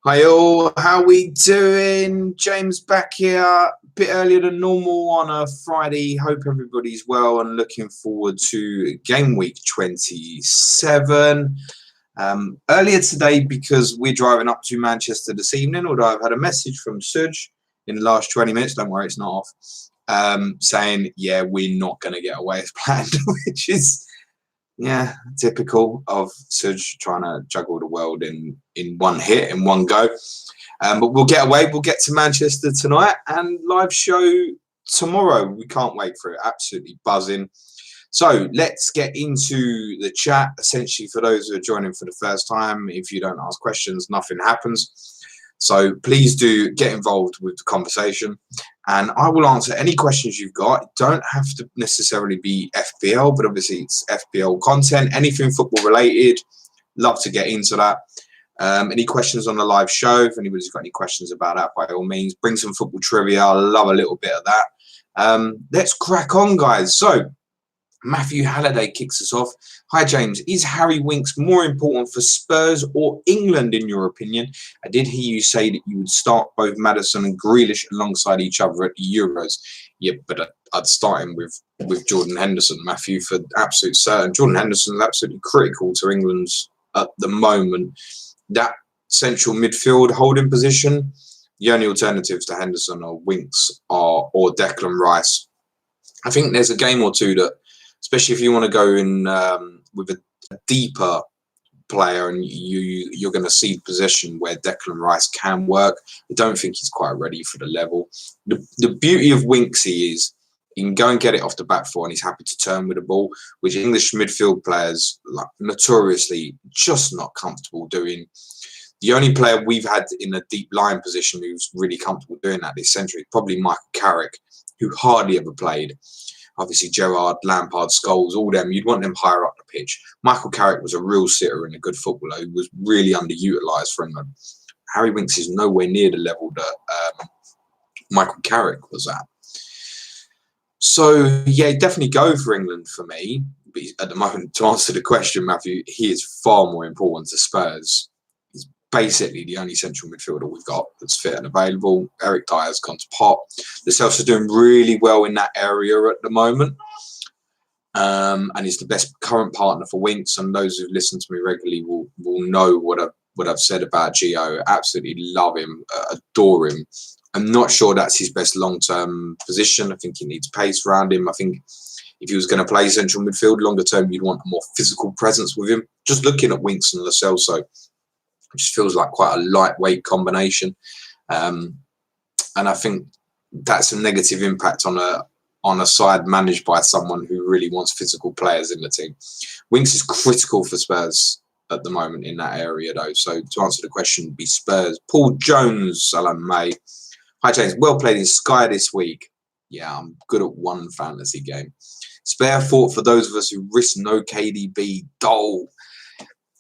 Hi all, how we doing? James back here, a bit earlier than normal on a Friday. Hope everybody's well and looking forward to game week 27. Earlier today, because we're driving up to Manchester this evening, although I've had a message from Suj in the last 20 minutes, don't worry, it's not off, saying, yeah, we're not going to get away as planned, which is... yeah, typical of Suj trying to juggle the world in one hit, in one go. But we'll get away. We'll get to Manchester tonight and live show tomorrow. We can't wait for it. Absolutely buzzing. So let's get into the chat. Essentially, for those who are joining for the first time, if you don't ask questions, nothing happens. So please do get involved with the conversation and I will answer any questions you've got. It don't have to necessarily be FPL, but obviously it's FPL content, anything football related. Love to get into that. Any questions on the live show? If anybody's got any questions about that, by all means, bring some football trivia. I love a little bit of that. Let's crack on, guys. So Matthew Halliday kicks us off. Hi, James. Is Harry Winks more important for Spurs or England, in your opinion? I did hear you say that you would start both Maddison and Grealish alongside each other at the Euros. Yeah, but I'd start him with Jordan Henderson, Matthew, for absolute certain. Jordan Henderson is absolutely critical to England's at the moment. That central midfield holding position, the only alternatives to Henderson or Winks or Declan Rice. I think there's a game or two that, especially if you want to go in with a deeper player and you're going to see possession where Declan Rice can work. I don't think he's quite ready for the level. The beauty of Winksy is he can go and get it off the back four and he's happy to turn with the ball, which English midfield players like notoriously just not comfortable doing. The only player we've had in a deep line position who's really comfortable doing that this century is probably Michael Carrick, who hardly ever played. Obviously, Gerrard, Lampard, Scholes, all them, you'd want them higher up the pitch. Michael Carrick was a real sitter and a good footballer who was really underutilised for England. Harry Winks is nowhere near the level that Michael Carrick was at. So, yeah, definitely go for England for me. But at the moment, to answer the question, Matthew, he is far more important to Spurs. He's basically the only central midfielder we've got that's fit and available. Eric Dyer's gone to pot. The Celtics are doing really well in that area at the moment. And he's the best current partner for Winks. And those who've listened to me regularly will know what I've said about Gio. Absolutely love him, adore him. I'm not sure that's his best long-term position. I think he needs pace around him. I think if he was going to play central midfield longer term, you'd want a more physical presence with him. Just looking at Winks and Lo Celso, it just feels like quite a lightweight combination. And I think that's a negative impact on a side managed by someone who really wants physical players in the team. Winks is critical for Spurs at the moment in that area, though. So to answer the question, would be Spurs. Paul Jones, Salam May. Hi, James. Well played in Sky this week. Yeah, I'm good at one fantasy game. Spare thought for those of us who risk no KDB. Dole.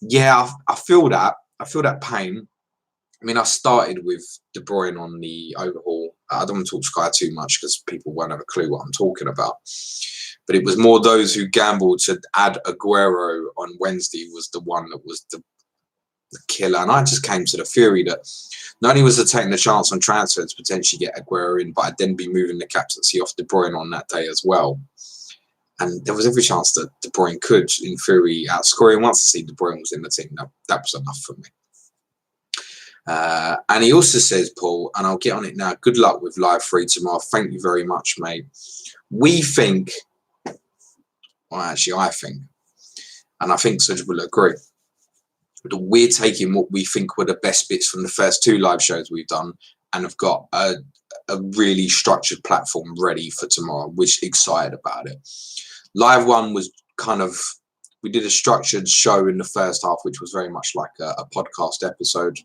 Yeah, I feel that. I feel that pain. I mean, I started with De Bruyne on the overhaul. I don't want to talk Sky too much because people won't have a clue what I'm talking about. But it was more those who gambled to add Aguero on Wednesday was the one that was the killer. And I just came to the theory that not only was I taking the chance on transfer to potentially get Aguero in, but I'd then be moving the captaincy off De Bruyne on that day as well. And there was every chance that De Bruyne could, in theory, outscore him. Once I see De Bruyne was in the team, that was enough for me. And he also says, Paul, and I'll get on it now, good luck with Live 3 tomorrow. Thank you very much, mate. We think, well, actually, I think, and I think Suj will agree, that we're taking what we think were the best bits from the first two live shows we've done and have got a really structured platform ready for tomorrow, which excited about it. Live 1 was kind of, we did a structured show in the first half, which was very much like a podcast episode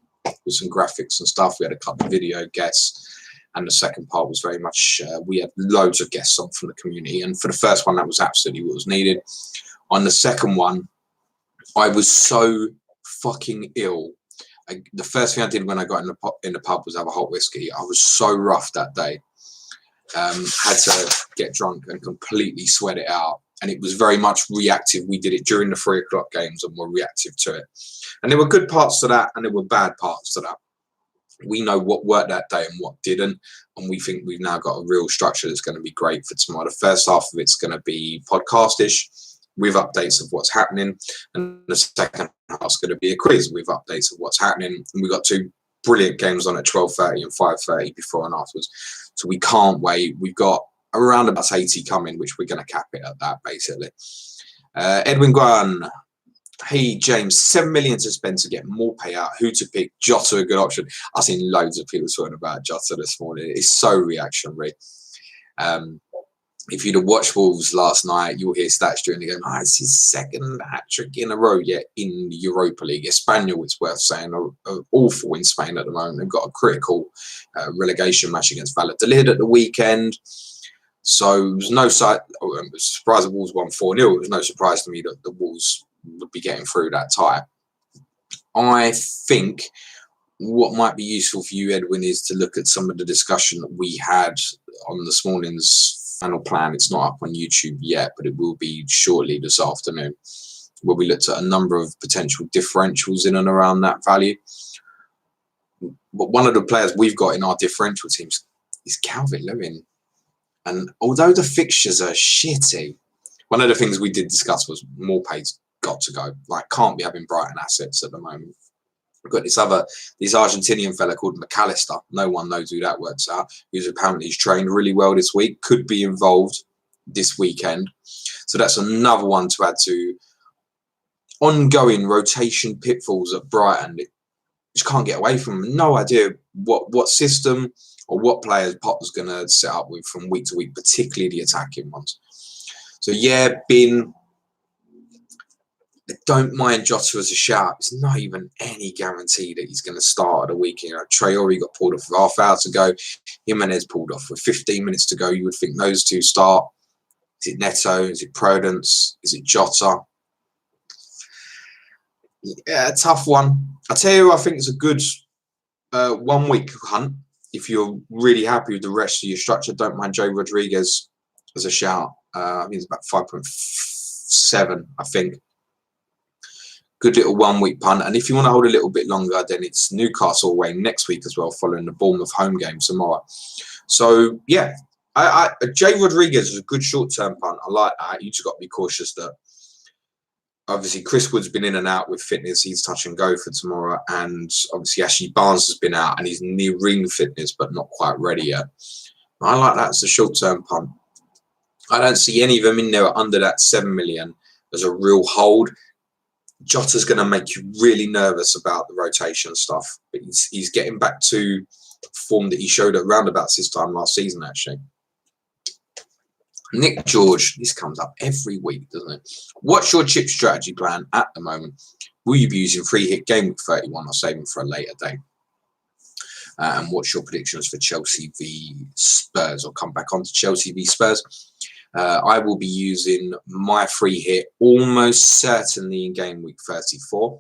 with some graphics and stuff. We had a couple of video guests. And the second part was very much, we had loads of guests on from the community. And for the first one, that was absolutely what was needed. On the second one, I was so fucking ill. The first thing I did when I got in the pub was have a hot whiskey. I was so rough that day. Had to get drunk and completely sweat it out. And it was very much reactive. We did it during the 3 o'clock games and were reactive to it. And there were good parts to that and there were bad parts to that. We know what worked that day and what didn't, and we think we've now got a real structure that's going to be great for tomorrow. The first half of it's going to be podcast-ish with updates of what's happening, and the second half's going to be a quiz with updates of what's happening. And we've got two brilliant games on at 12:30 and 5:30 before and afterwards, so we can't wait. We've got around about 80 coming, which we're going to cap it at that, basically. Edwin Guan. Hey, James, 7 million to spend to get more payout. Who to pick? Jota, a good option. I've seen loads of people talking about Jota this morning. It's so reactionary. If you'd have watched Wolves last night, you'll hear stats during the game. It's his second hat-trick in a row yet in the Europa League. Espanyol, it's worth saying, are awful in Spain at the moment. They've got a critical relegation match against Valladolid at the weekend. So it was no surprise the Wolves won 4-0. It was no surprise to me that the Wolves would be getting through that tie. I think what might be useful for you, Edwin, is to look at some of the discussion that we had on this morning's final plan. It's not up on YouTube yet, but it will be shortly this afternoon, where we looked at a number of potential differentials in and around that value. But one of the players we've got in our differential teams is Calvert-Lewin. And although the fixtures are shitty, one of the things we did discuss was Morpay's got to go. Like, can't be having Brighton assets at the moment. We've got this Argentinian fella called McAllister. No one knows who that works out. Who's apparently trained really well this week. Could be involved this weekend. So that's another one to add to ongoing rotation pitfalls at Brighton. It just can't get away from them. No idea what system or what players Potter's going to set up with from week to week, particularly the attacking ones. So yeah, I don't mind Jota as a shout. It's not even any guarantee that he's going to start at the weekend. Traore got pulled off with half hour to go. Jimenez pulled off with 15 minutes to go. You would think those two start. Is it Neto? Is it Prudence? Is it Jota? Yeah, tough one. I tell you, I think it's a good 1 week hunt. If you're really happy with the rest of your structure, don't mind Joe Rodriguez as a shout. I think it's about 5.7, I think. Good little 1 week punt. And if you want to hold a little bit longer, then it's Newcastle away next week as well, following the Bournemouth home game tomorrow. So, yeah, Jay Rodriguez is a good short-term punt. I like that. You just got to be cautious that obviously Chris Wood's been in and out with fitness. He's touch and go for tomorrow. And obviously Ashley Barnes has been out and he's near ring fitness, but not quite ready yet. I like that as a short-term punt. I don't see any of them in there under that 7 million as a real hold. Jota's going to make you really nervous about the rotation stuff. But he's getting back to form that he showed at roundabouts this time last season, actually. Nick George, this comes up every week, doesn't it? What's your chip strategy plan at the moment? Will you be using free hit game week 31 or saving for a later day? And what's your predictions for Chelsea v Spurs? I'll come back on to Chelsea v Spurs. I will be using my free hit almost certainly in game week 34,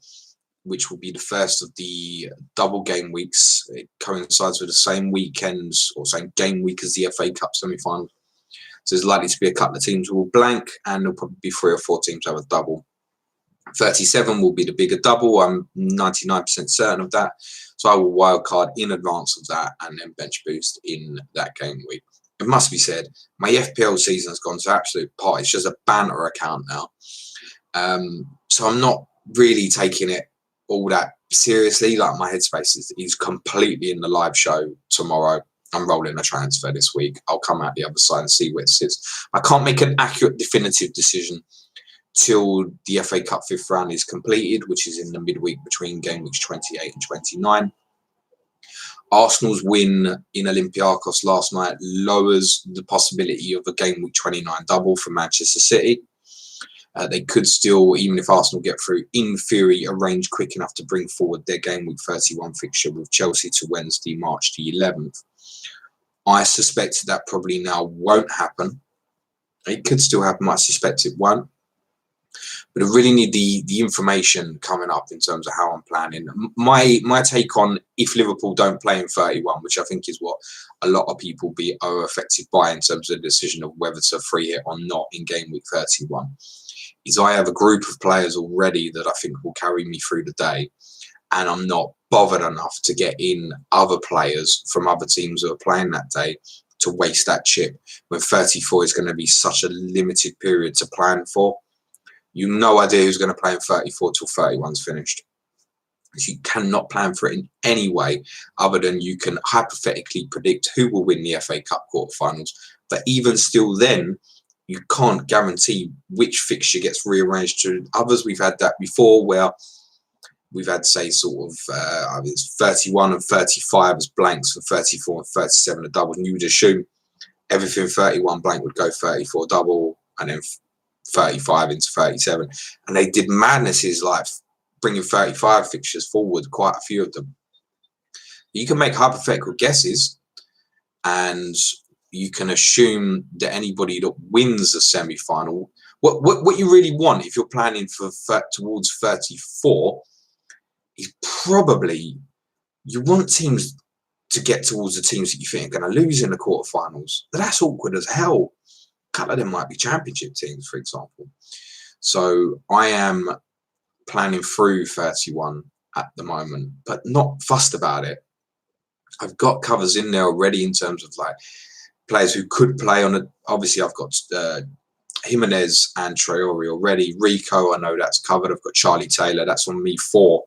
which will be the first of the double game weeks. It coincides with the same weekends or same game week as the FA Cup semi-final. So there's likely to be a couple of teams who will blank, and there'll probably be 3 or 4 teams who have a double. 37 will be the bigger double. I'm 99% certain of that. So I will wildcard in advance of that and then bench boost in that game week. It must be said, my FPL season has gone to absolute pot. It's just a banter account now. So I'm not really taking it all that seriously. Like, my headspace is completely in the live show tomorrow. I'm rolling a transfer this week. I'll come out the other side and see where it sits. I can't make an accurate, definitive decision till the FA Cup 5th round is completed, which is in the midweek between game weeks 28 and 29. Arsenal's win in Olympiacos last night lowers the possibility of a game week 29 double for Manchester City. They could still, even if Arsenal get through, in theory, arrange quick enough to bring forward their game week 31 fixture with Chelsea to Wednesday, March the 11th. I suspect that probably now won't happen. It could still happen. I suspect it won't. But I really need the information coming up in terms of how I'm planning. My take on if Liverpool don't play in 31, which I think is what a lot of people are affected by in terms of the decision of whether to free hit or not in game week 31, is I have a group of players already that I think will carry me through the day. And I'm not bothered enough to get in other players from other teams who are playing that day to waste that chip when 34 is going to be such a limited period to plan for. You have no idea who's going to play in 34 till 31's finished. So you cannot plan for it in any way other than you can hypothetically predict who will win the FA Cup quarterfinals. But even still then, you can't guarantee which fixture gets rearranged to others. We've had that before where we've had, say, sort of it's 31 and 35 as blanks for 34 and 37 as doubles. And you would assume everything 31 blank would go 34 double and then 35 into 37. And they did madnesses like bringing 35 fixtures forward, quite a few of them. You can make hypothetical guesses and you can assume that anybody that wins the semi-final, what you really want if you're planning for towards 34 is probably you want teams to get towards the teams that you think are going to lose in the quarterfinals. But that's awkward as hell. A couple of them might be championship teams, for example. So I am planning through 31 at the moment, but not fussed about it. I've got covers in there already in terms of like players who could play on it. Obviously, I've got Jimenez and Traore already. Rico, I know that's covered. I've got Charlie Taylor. That's on me for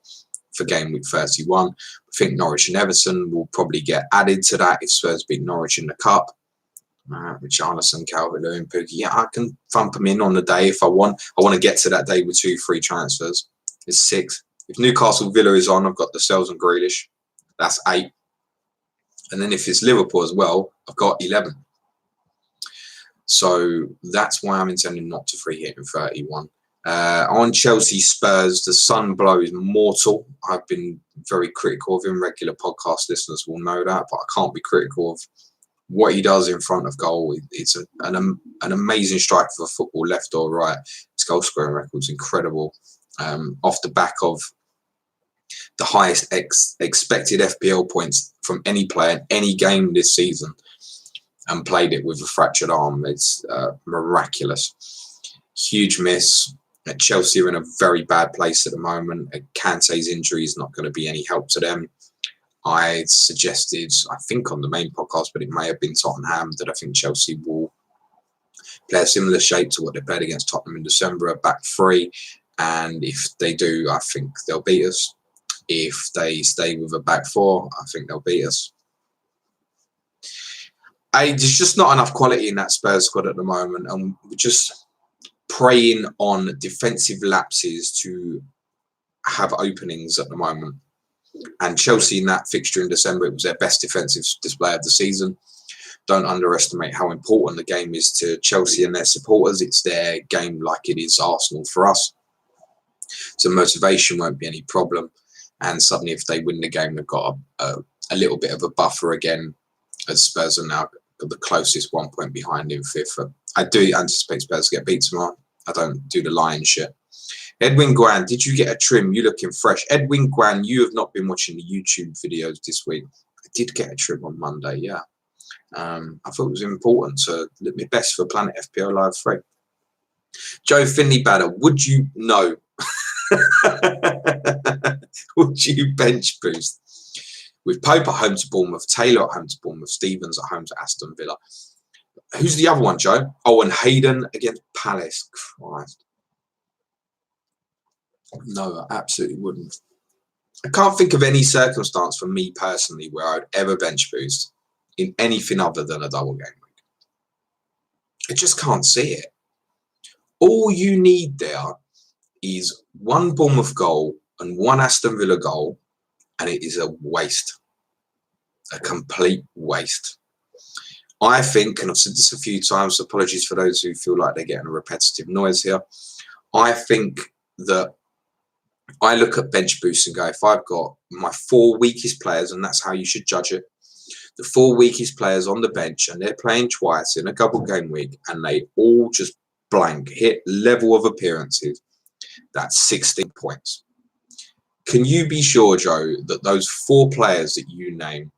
game week 31. I think Norwich and Everton will probably get added to that if Spurs beat Norwich in the Cup. Richarlison, Calvert-Lewin, Pukki. Yeah, I can thump them in on the day if I want. I want to get to that day with 2 free transfers. It's 6. If Newcastle Villa is on, I've got the Lascelles and Grealish. That's 8. And then if it's Liverpool as well, I've got 11. So that's why I'm intending not to free hit in 31. On Chelsea Spurs, the sun blow is mortal. I've been very critical of him. Regular podcast listeners will know that, but I can't be critical of what he does in front of goal. It's an amazing striker for football, left or right. His goal scoring record's incredible. Off the back of the highest expected FPL points from any player in any game this season, and played it with a fractured arm. It's miraculous. Huge miss. Chelsea are in a very bad place at the moment. Kante's injury is not going to be any help to them. I suggested, I think on the main podcast, but it may have been Tottenham, that I think Chelsea will play a similar shape to what they played against Tottenham in December, a back 3. And if they do, I think they'll beat us. If they stay with a back 4, I think they'll beat us. There's just not enough quality in that Spurs squad at the moment, and we're just preying on defensive lapses to have openings at the moment. And Chelsea in that fixture in December, it was their best defensive display of the season. Don't underestimate how important the game is to Chelsea and their supporters. It's their game like it is Arsenal for us. So motivation won't be any problem. And suddenly if they win the game, they've got a little bit of a buffer again, as Spurs are now the closest 1 point behind in 5th. I do anticipate Spurs to get beat tomorrow. I don't do the lion shit. Edwin Guan, did you get a trim? You looking fresh. Edwin Guan, you have not been watching the YouTube videos this week. I did get a trim on Monday, yeah. I thought it was important to look my best for Planet FPL Live 3. Joe Finley Batter, would you know? Would you bench boost? With Pope at home to Bournemouth, Taylor at home to Bournemouth, Stevens at home to Aston Villa. Who's the other one, Joe? Oh, and Hayden against Palace. Christ. No, I absolutely wouldn't. I can't think of any circumstance for me personally where I'd ever bench boost in anything other than a double game week. I just can't see it. All you need there is 1 Bournemouth goal and 1 Aston Villa goal, and it is a waste. A complete waste. I think, and I've said this a few times, apologies for those who feel like they're getting a repetitive noise here. I think that I look at bench boosts and go, if I've got my 4 weakest players, and that's how you should judge it, the 4 weakest players on the bench, and they're playing twice in a double game week, and they all just blank, hit level of appearances, that's 16 points. Can you be sure, Joe, that those 4 players that you name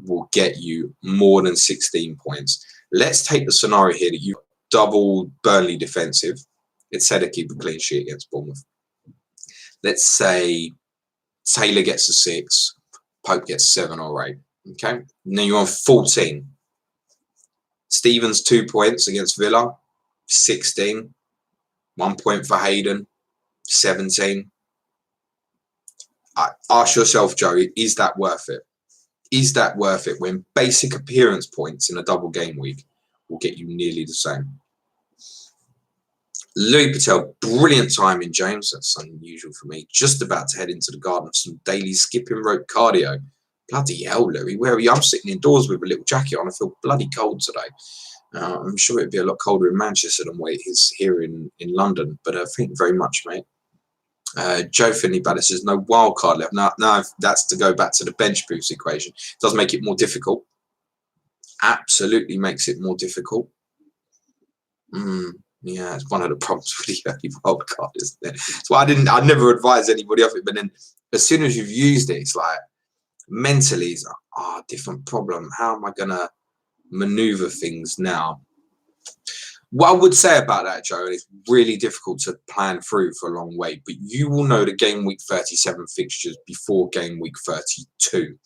will get you more than 16 points? Let's take the scenario here that you double Burnley defensive. It's said to keep a clean sheet against Bournemouth. Let's say Taylor gets a 6. Pope gets 7 or 8. Okay. Now you're on 14. Stevens 2 points against Villa, 16. 1 point for Hayden, 17. Ask yourself, Joey, is that worth it? Is that worth it when basic appearance points in a double game week will get you nearly the same? Louis Patel, brilliant timing, James. That's unusual for me. Just about to head into the garden for some daily skipping rope cardio. Bloody hell, Louis, where are you? I'm sitting indoors with a little jacket on. I feel bloody cold today. I'm sure it'd be a lot colder in Manchester than what it is here in London. But thank you very much, mate. Joe Finley Ballas says no wild card left. Now that's to go back to the bench boost equation. It does make it more difficult. Absolutely makes it more difficult. Yeah, it's one of the problems with the early wild card, isn't it? So I never advise anybody of it. But then as soon as you've used it, it's like mentally, it's like, different problem. How am I gonna maneuver things now? What I would say about that, Joe, and it's really difficult to plan through for a long way, but you will know the game week 37 fixtures before game week 32.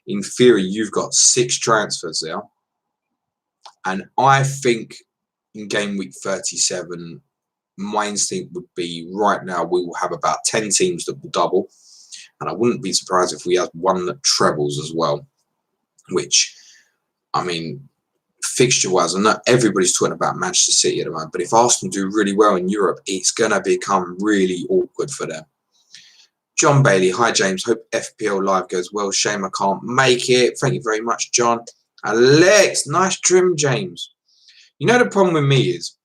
In theory, you've got 6 transfers there. And I think in game week 37, my instinct would be right now we will have about 10 teams that will double. And I wouldn't be surprised if we have one that trebles as well, which, I mean, fixture-wise, I know everybody's talking about Manchester City at the moment, but if Arsenal do really well in Europe, it's going to become really awkward for them. John Bailey, hi James, hope FPL Live goes well. Shame I can't make it. Thank you very much, John. Alex, nice trim, James. You know the problem with me is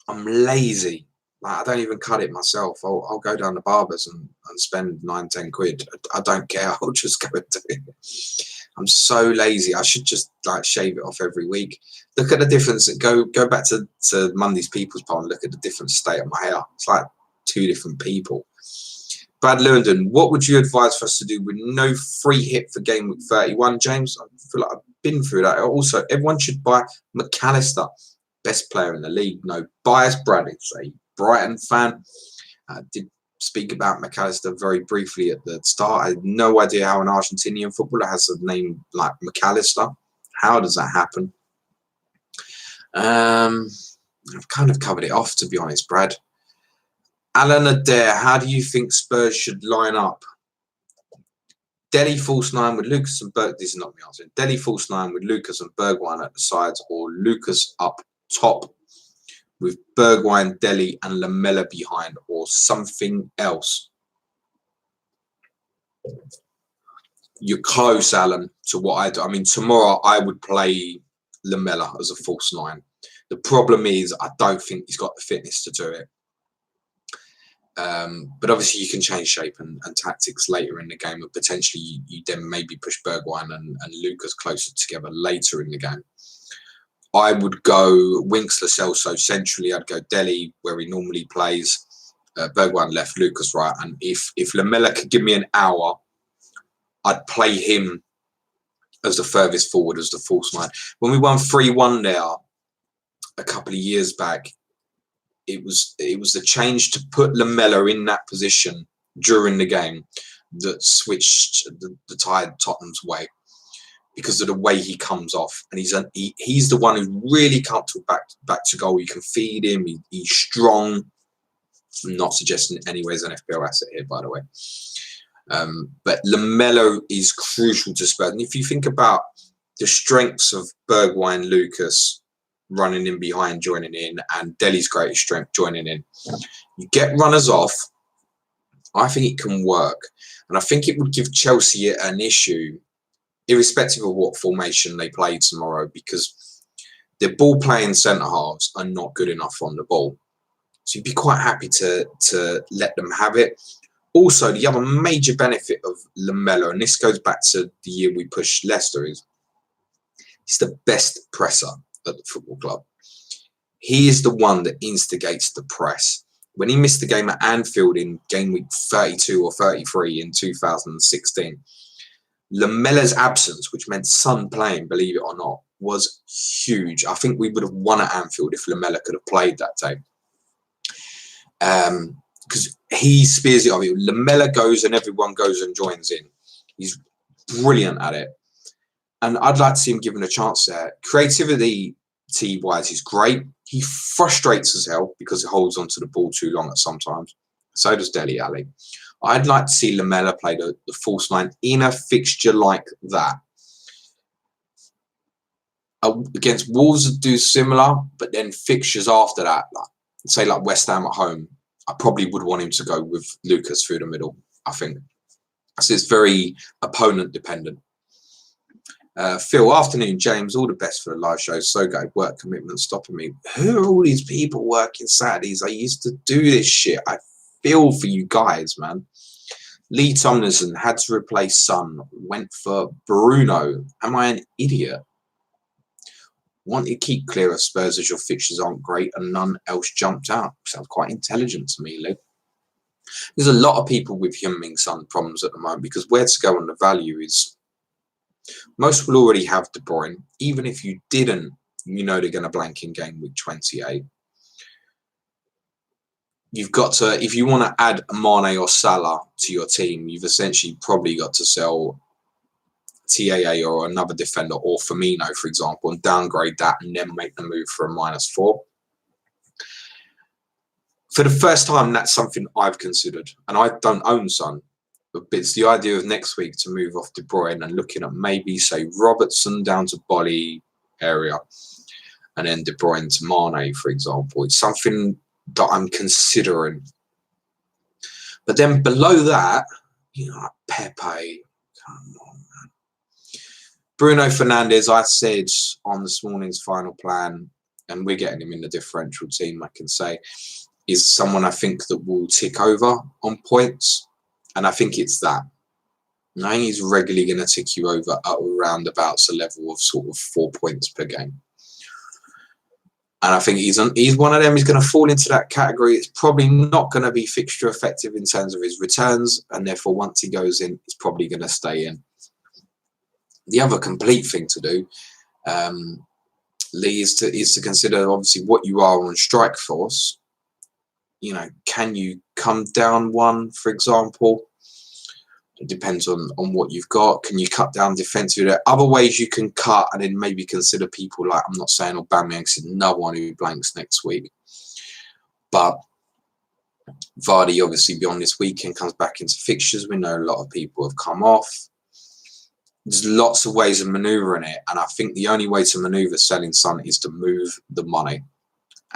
I'm lazy. Like, I don't even cut it myself. I'll go down to barbers and spend 9-10 quid. I don't care. I'll just go and do it. I'm so lazy. I should just like shave it off every week. Look at the difference. Go back to Monday's People's Poll and look at the different state of my hair. It's like 2 different people. Brad Lewandon, what would you advise for us to do with no free hit for game week 31, James? I feel like I've been through that. Also, everyone should buy McAllister, best player in the league. No bias. Brad is a Brighton fan. Did speak about McAllister very briefly at the start. I had no idea how an Argentinian footballer has a name like McAllister. How does that happen? I've kind of covered it off, to be honest, Brad. Alan Adair, how do you think Spurs should line up? Dele false 9 with Lucas and Berg. This is not the answer. Dele false 9 with Lucas and Bergwijn at the sides, or Lucas up top with Bergwijn, Dele and Lamela behind, or something else. You're close, Alan, to what I do. I mean, tomorrow I would play Lamela as a false 9. The problem is I don't think he's got the fitness to do it. But obviously you can change shape and tactics later in the game, and potentially you then maybe push Bergwijn and Lucas closer together later in the game. I would go Winks, Lo Celso centrally. I'd go Dele where he normally plays, Bergwijn left, Lucas right. And if Lamela could give me an hour, I'd play him as the furthest forward as the false 9. When we won 3-1 there a couple of years back, it was the change to put Lamela in that position during the game that switched the tide Tottenham's way, because of the way he comes off, and he's the one who's really comfortable back to goal. You can feed him. He's strong. I'm not suggesting anyway as an FPL asset here, by the way. But Lamela is crucial to Spurs. And if you think about the strengths of Bergwijn, Lucas running in behind, joining in, and Dele's greatest strength joining in, you get runners off. I think it can work, and I think it would give Chelsea an issue, irrespective of what formation they play tomorrow, because their ball playing centre halves are not good enough on the ball. So you'd be quite happy to let them have it. Also, the other major benefit of Lamela, and this goes back to the year we pushed Leicester, is he's the best presser at the football club. He is the one that instigates the press. When he missed the game at Anfield in game week 32 or 33 in 2016, Lamela's absence, which meant Son playing, believe it or not, was huge. I think we would have won at Anfield if Lamela could have played that day. because he spears it off. Lamela goes and everyone goes and joins in. He's brilliant at it. And I'd like to see him given a chance there. Creativity-wise, he's great. He frustrates as hell because he holds onto the ball too long at sometimes. So does Dele Alli. I'd like to see Lamela play the false nine in a fixture like that. Against Wolves would do similar, but then fixtures after that, say like West Ham at home, I probably would want him to go with Lucas through the middle, I think. So it's very opponent dependent. Phil, afternoon, James, all the best for the live show. So good, work commitment stopping me. Who are all these people working Saturdays? I used to do this shit. I feel for you guys, man. Lee Tomlinson had to replace Son, went for Bruno. Am I an idiot? Want to keep clear of Spurs as your fixtures aren't great and none else jumped out. Sounds quite intelligent to me, Lee. There's a lot of people with Heung-min Son problems at the moment because where to go on the value is most will already have De Bruyne. Even if you didn't, you know they're going to blank in game week 28. You've got to, if you want to add Mane or Salah to your team, you've essentially probably got to sell TAA or another defender or Firmino, for example, and downgrade that and then make the move for a -4. For the first time, that's something I've considered. And I don't own Son. But it's the idea of next week to move off De Bruyne and looking at maybe, say, Robertson down to Bolly area and then De Bruyne to Mane, for example. It's something that I'm considering. But then below that, you know, Pepe, come on, man. Bruno Fernandes, I said on this morning's final plan, and we're getting him in the differential team, I can say, is someone I think that will tick over on points. And I think it's that. I think he's regularly going to tick you over at around about a level of sort of 4 points per game. And I think he's one of them. He's going to fall into that category. It's probably not going to be fixture effective in terms of his returns. And therefore, once he goes in, he's probably going to stay in. The other complete thing to do, Lee, is to consider, obviously, what you are on strike force. You know, can you come down one, for example? It depends on what you've got. Can you cut down defensively? There are other ways you can cut and then maybe consider people like, I'm not saying Aubameyang's another one who blanks next week. But Vardy, obviously, beyond this weekend, comes back into fixtures. We know a lot of people have come off. There's lots of ways of manoeuvring it. And I think the only way to manoeuvre selling Son is to move the money.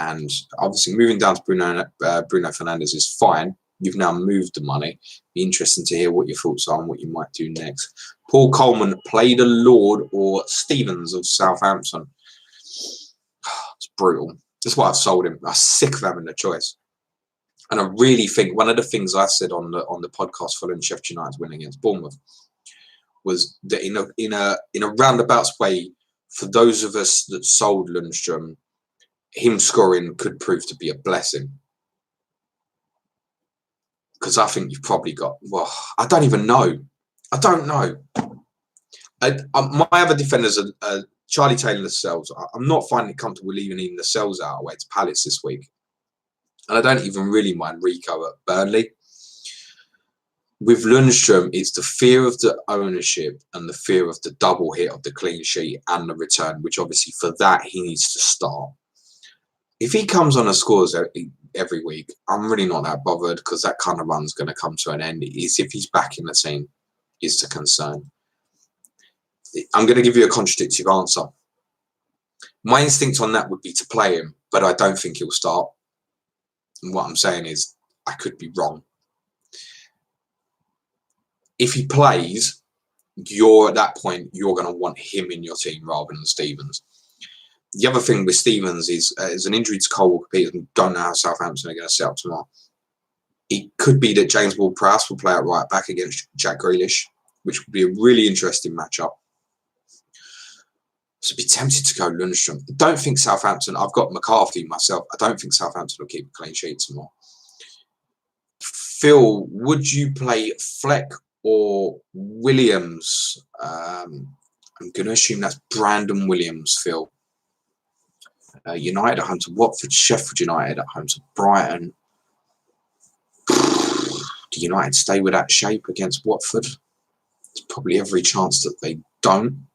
And obviously, moving down to Bruno Fernandes is fine. You've now moved the money. Be interesting to hear what your thoughts are and what you might do next. Paul Coleman, play the Lord or Stevens of Southampton. It's brutal. That's why I've sold him. I'm sick of having the choice. And I really think one of the things I said on the podcast following Sheffield United's win against Bournemouth was that in a roundabout way, for those of us that sold Lundstrom, him scoring could prove to be a blessing. Because I think you've probably got, well, I don't even know. I don't know. My other defenders are Charlie Taylor Lascelles. I'm not finding it comfortable leaving even Lascelles out away to Palace this week. And I don't even really mind Rico at Burnley. With Lundstrom, it's the fear of the ownership and the fear of the double hit of the clean sheet and the return, which obviously for that he needs to start. If he comes on and scores every week, I'm really not that bothered because that kind of run's going to come to an end. It's if he's back in the team is the concern. I'm going to give you a contradictory answer. My instinct on that would be to play him, but I don't think he'll start. And what I'm saying is I could be wrong. If he plays, at that point, you're going to want him in your team rather than Stevens. The other thing with Stevens is an injury to Cole Walker-Peters. We don't know how Southampton are going to set up tomorrow. It could be that James Ward-Prowse will play at right back against Jack Grealish, which would be a really interesting matchup. So I'd be tempted to go Lundstrom. I don't think Southampton, I've got McCarthy myself, I don't think Southampton will keep a clean sheet tomorrow. Phil, would you play Fleck or Williams? I'm going to assume that's Brandon Williams, Phil. United at home to Watford, Sheffield United at home to Brighton. Do United stay with that shape against Watford? There's probably every chance that they don't.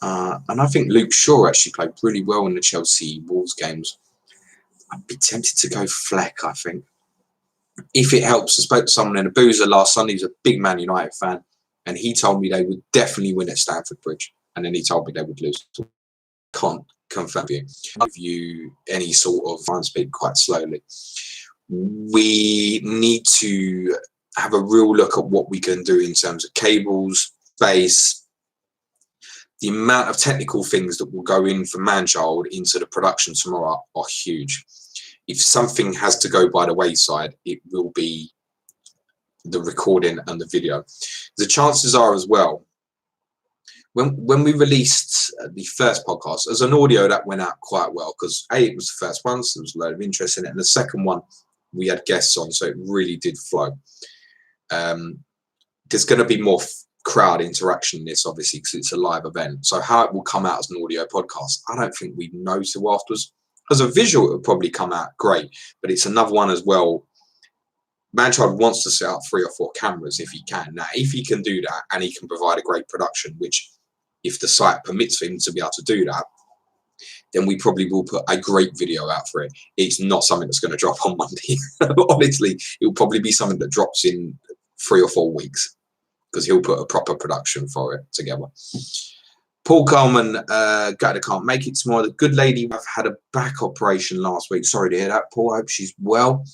And I think Luke Shaw actually played really well in the Chelsea Wolves games. I'd be tempted to go Fleck, I think. If it helps, I spoke to someone in a boozer last Sunday. He's a big Man United fan. And he told me they would definitely win at Stamford Bridge. And then he told me they would lose. Can't confirm you. Give you any sort of time speak quite slowly. We need to have a real look at what we can do in terms of cables, space, the amount of technical things that will go in for Manchild into the production tomorrow are huge. If something has to go by the wayside, it will be the recording and the video. The chances are as well, when we released the first podcast, as an audio, that went out quite well because it was the first one, so there was a load of interest in it. And the second one, we had guests on, so it really did flow. There's going to be more crowd interaction in this, obviously, because it's a live event. So how it will come out as an audio podcast, I don't think we know till afterwards. As a visual, it will probably come out great, but it's another one as well. Manchild wants to set up 3 or 4 cameras if he can. Now, if he can do that and he can provide a great production, which if the site permits him to be able to do that, then we probably will put a great video out for it. It's not something that's going to drop on Monday. Honestly, it will probably be something that drops in 3 or 4 weeks because he'll put a proper production for it together. Paul Coleman, gutted can't make it tomorrow. The good lady had a back operation last week. Sorry to hear that, Paul. I hope she's well.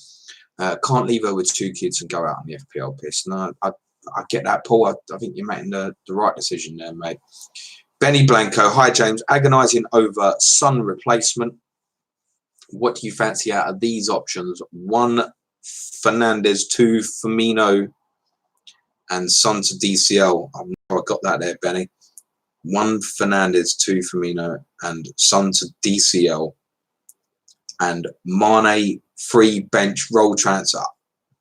Can't leave her with 2 kids and go out on the FPL piss. No, I get that, Paul. I think you're making the right decision there, mate. Benny Blanco, hi James. Agonising over Son replacement. What do you fancy out of these options? 1 Fernandez, 2 Firmino, and Son to DCL. I'm sure I got that there, Benny. 1 Fernandez, 2 Firmino, and Son to DCL. And Mane, free bench roll transfer.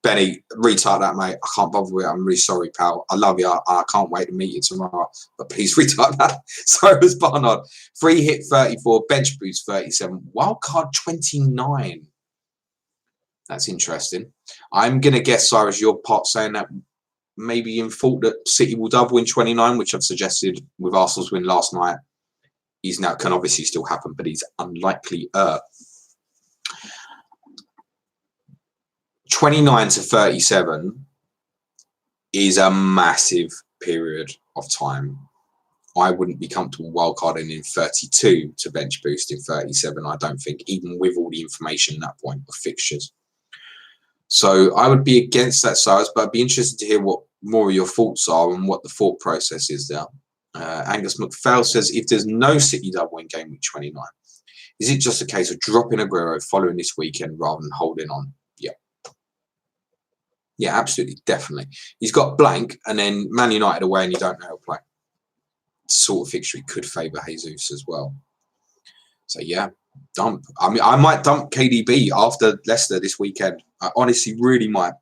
Benny, retard that, mate. I can't bother with it. I'm really sorry, pal. I love you. I can't wait to meet you tomorrow. But please retard that. So was Barnard. Free hit 34, bench boost 37, wildcard 29. That's interesting. I'm going to guess, Cyrus, your part saying that maybe in fault that City will double in 29, which I've suggested with Arsenal's win last night. He's now can obviously still happen, but he's unlikely. 29 to 37 is a massive period of time. I wouldn't be comfortable wildcarding in 32 to bench boost in 37, I don't think, even with all the information at that point of fixtures. So I would be against that size, but I'd be interested to hear what more of your thoughts are and what the thought process is there. Angus McPhail says, if there's no City double in game week 29, is it just a case of dropping Aguero following this weekend rather than holding on? Yeah, absolutely, definitely. He's got blank, and then Man United away, and you don't know how to play. Sort of fixture could favour Jesus as well. So yeah, dump. I mean, I might dump KDB after Leicester this weekend. I honestly really might.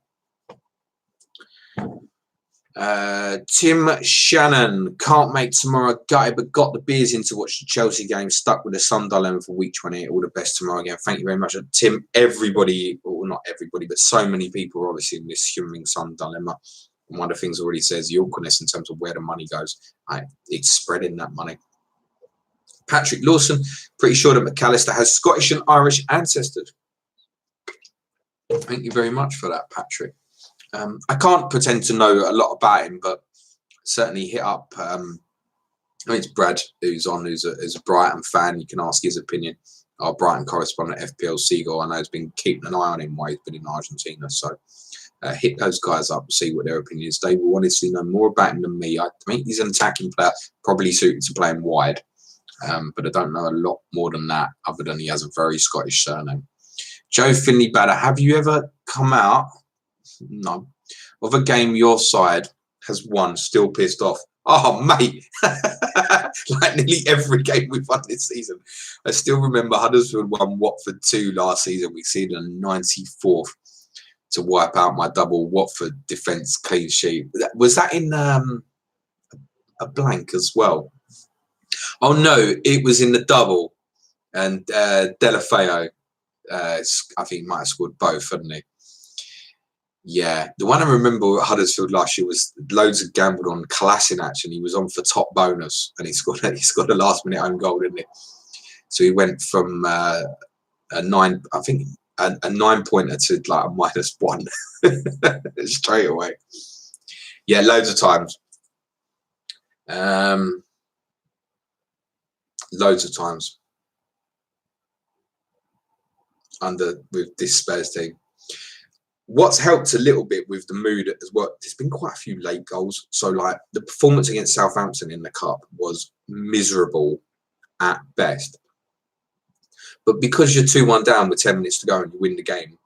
Tim Shannon, can't make tomorrow, gutted, but got the beers in to watch the Chelsea game, stuck with the Sun dilemma for week 28. All the best tomorrow again. Thank you very much. Tim, everybody, or not everybody, but so many people are obviously in this humming Sun dilemma. And one of the things already says the awkwardness in terms of where the money goes. It's spreading that money. Patrick Lawson, pretty sure that McAllister has Scottish and Irish ancestors. Thank you very much for that, Patrick. I can't pretend to know a lot about him, but certainly hit up. I mean, it's Brad who's on, who's a Brighton fan. You can ask his opinion. Our Brighton correspondent, FPL Seagull, I know has been keeping an eye on him while he's been in Argentina. So hit those guys up, see what their opinion is. They will honestly know more about him than me. I think he's an attacking player, probably suited to playing wide, but I don't know a lot more than that, other than he has a very Scottish surname. Joe Finley Batter, have you ever come out? No. Of a game your side has won, still pissed off? Oh, mate. Like nearly every game we've won this season. I still remember Huddersfield won Watford 2 last season. We see the 94th to wipe out my double Watford defence clean sheet. Was that in a blank as well? Oh, no, it was in the double. And Delafeo, I think he might have scored both, hadn't he? Yeah, the one I remember at Huddersfield last year was loads of gambled on Kolasinac, and he was on for top bonus, and he scored a last minute own goal, didn't he? So he went from a 9, I think a 9-pointer to like a -1 straight away. Yeah, loads of times. Loads of times with this Spurs team. What's helped a little bit with the mood as well, there's been quite a few late goals. So like the performance against Southampton in the Cup was miserable at best. But because you're 2-1 down with 10 minutes to go and you win the game,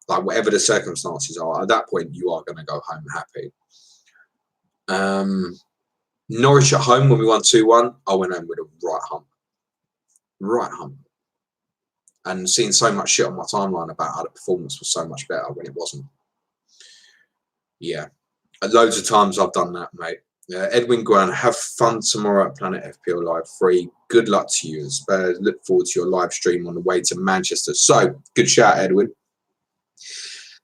like whatever the circumstances are, at that point you are going to go home happy. Norwich at home when we won 2-1, I went home with a right hump. Right hump. And seeing so much shit on my timeline about how the performance was so much better when it wasn't. Yeah. Loads of times I've done that, mate. Edwin Guan, have fun tomorrow at Planet FPL Live 3. Good luck to you and Spurs. Look forward to your live stream on the way to Manchester. So, good shout, Edwin.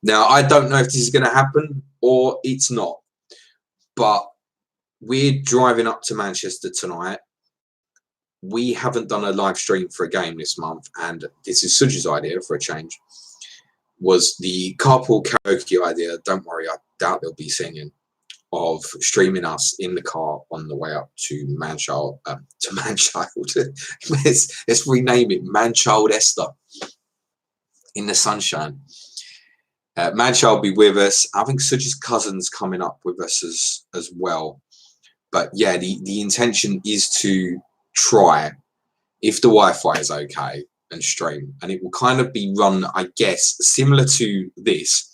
Now, I don't know if this is going to happen or it's not. But we're driving up to Manchester tonight. We haven't done a live stream for a game this month, and this is Suj's idea for a change. Was the carpool karaoke idea? Don't worry, I doubt they'll be singing. Of streaming us in the car on the way up to Manchild. let's rename it Manchild Esther in the sunshine. Manchild will be with us. I think Suj's cousin's coming up with us as well. But yeah, the intention is to try, if the Wi-Fi is okay, and stream. And it will kind of be run, I guess, similar to this,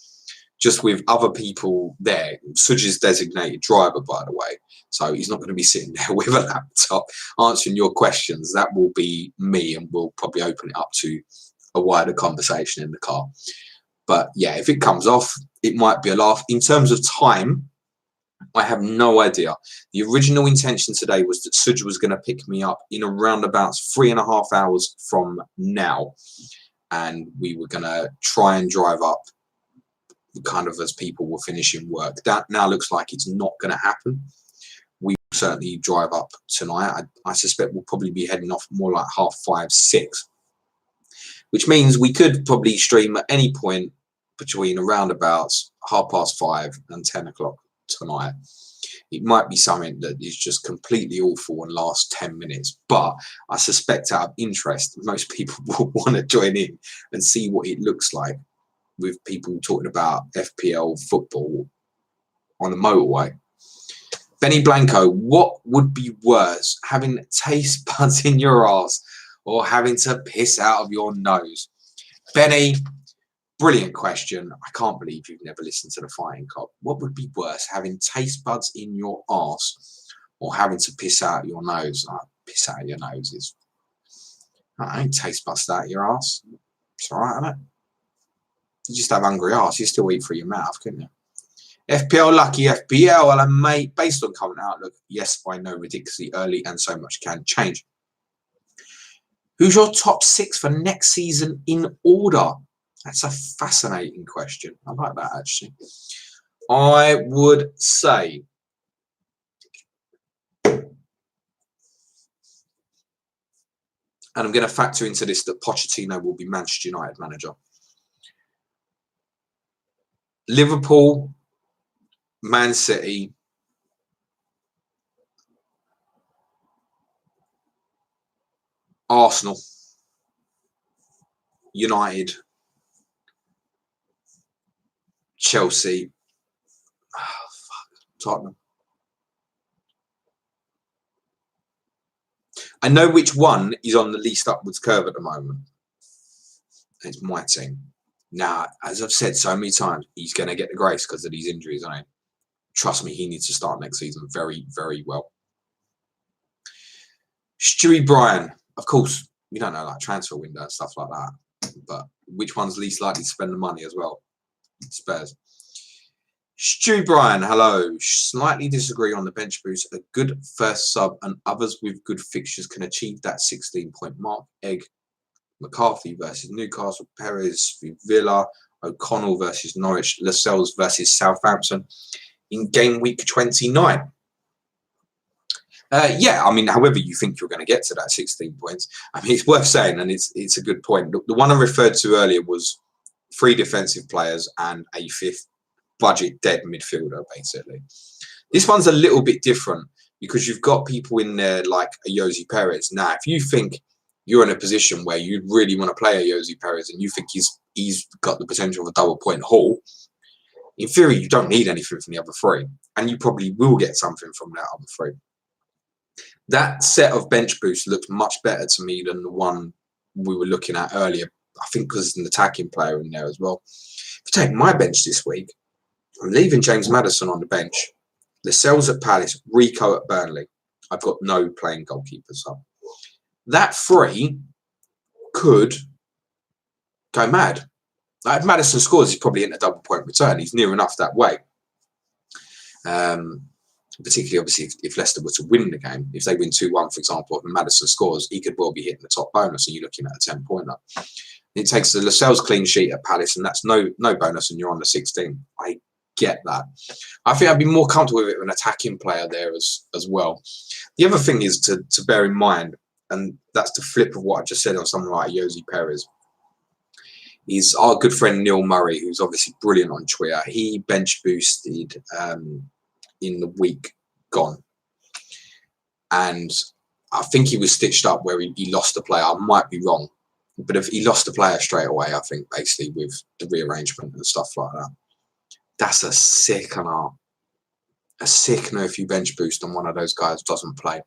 just with other people there. Suj is designated driver, by the way. So he's not going to be sitting there with a laptop answering your questions. That will be me, and we'll probably open it up to a wider conversation in the car. But yeah, if it comes off, it might be a laugh. In terms of time, I have no idea. The original intention today was that Suj was going to pick me up in around about 3.5 hours from now. And we were going to try and drive up kind of as people were finishing work. That now looks like it's not going to happen. We will certainly drive up tonight. I suspect we'll probably be heading off more like 5:30, 6. Which means we could probably stream at any point between around about 5:30 and 10 o'clock tonight. It might be something that is just completely awful and lasts 10 minutes, but I suspect out of interest, most people will want to join in and see what it looks like with people talking about FPL football on the motorway. Benny Blanco, what would be worse, having taste buds in your arse or having to piss out of your nose? Benny, brilliant question. I can't believe you've never listened to the Fighting Cock. What would be worse, having taste buds in your arse or having to piss out your nose? Piss out of your nose is... I ain't taste buds out of your arse. It's all right, isn't it? You just have hungry arse. You still eat through your mouth, couldn't you? FPL lucky FPL, and mate, based on current outlook, yes, I know ridiculously early and so much can change. Who's your top 6 for next season in order? That's a fascinating question. I like that, actually. I would say... and I'm going to factor into this that Pochettino will be Manchester United manager. Liverpool, Man City, Arsenal, United, Chelsea, Tottenham. I know which one is on the least upwards curve at the moment. It's my team. Now, as I've said so many times, he's going to get the grace because of these injuries, I know. Trust me, he needs to start next season very, very well. Stewie Bryan, of course, we don't know like transfer window and stuff like that, but which one's least likely to spend the money as well? Spurs. Stewie Bryan, hello. Slightly disagree on the bench boost. A good first sub and others with good fixtures can achieve that 16-point mark. Egg, McCarthy versus Newcastle, Perez v Villa, O'Connell versus Norwich, Lascelles versus Southampton in game week 29. Yeah, I mean, however you think you're going to get to that 16 points, I mean, it's worth saying, and it's a good point. The one I referred to earlier was 3 defensive players and a 5th budget dead midfielder, basically. This one's a little bit different because you've got people in there like a Ayoze Perez. Now, if you think you're in a position where you really want to play Ayoze Perez and you think he's got the potential of a double point haul, in theory, you don't need anything from the other 3, and you probably will get something from that other 3. That set of bench boosts looks much better to me than the one we were looking at earlier. I think because there's an attacking player in there as well. If you take my bench this week, I'm leaving James Maddison on the bench. Lascelles at Palace, Rico at Burnley. I've got no playing goalkeepers up. That 3 could go mad. Like if Maddison scores, he's probably in a double point return. He's near enough that way. Particularly, obviously, if Leicester were to win the game. If they win 2-1, for example, and Maddison scores, he could well be hitting the top bonus, and you're looking at a 10-pointer. It takes the Lascelles clean sheet at Palace, and that's no bonus, and you're on the 16. I get that. I think I'd be more comfortable with it with an attacking player there as well. The other thing is to bear in mind, and that's the flip of what I just said on someone like Ayoze Perez, is our good friend Neil Murray, who's obviously brilliant on Twitter. He bench boosted in the week gone, and I think he was stitched up where he lost a player. I might be wrong, but if he lost a player straight away, I think basically with the rearrangement and stuff like that. That's a sickener. A sickener if you bench boost and one of those guys doesn't play.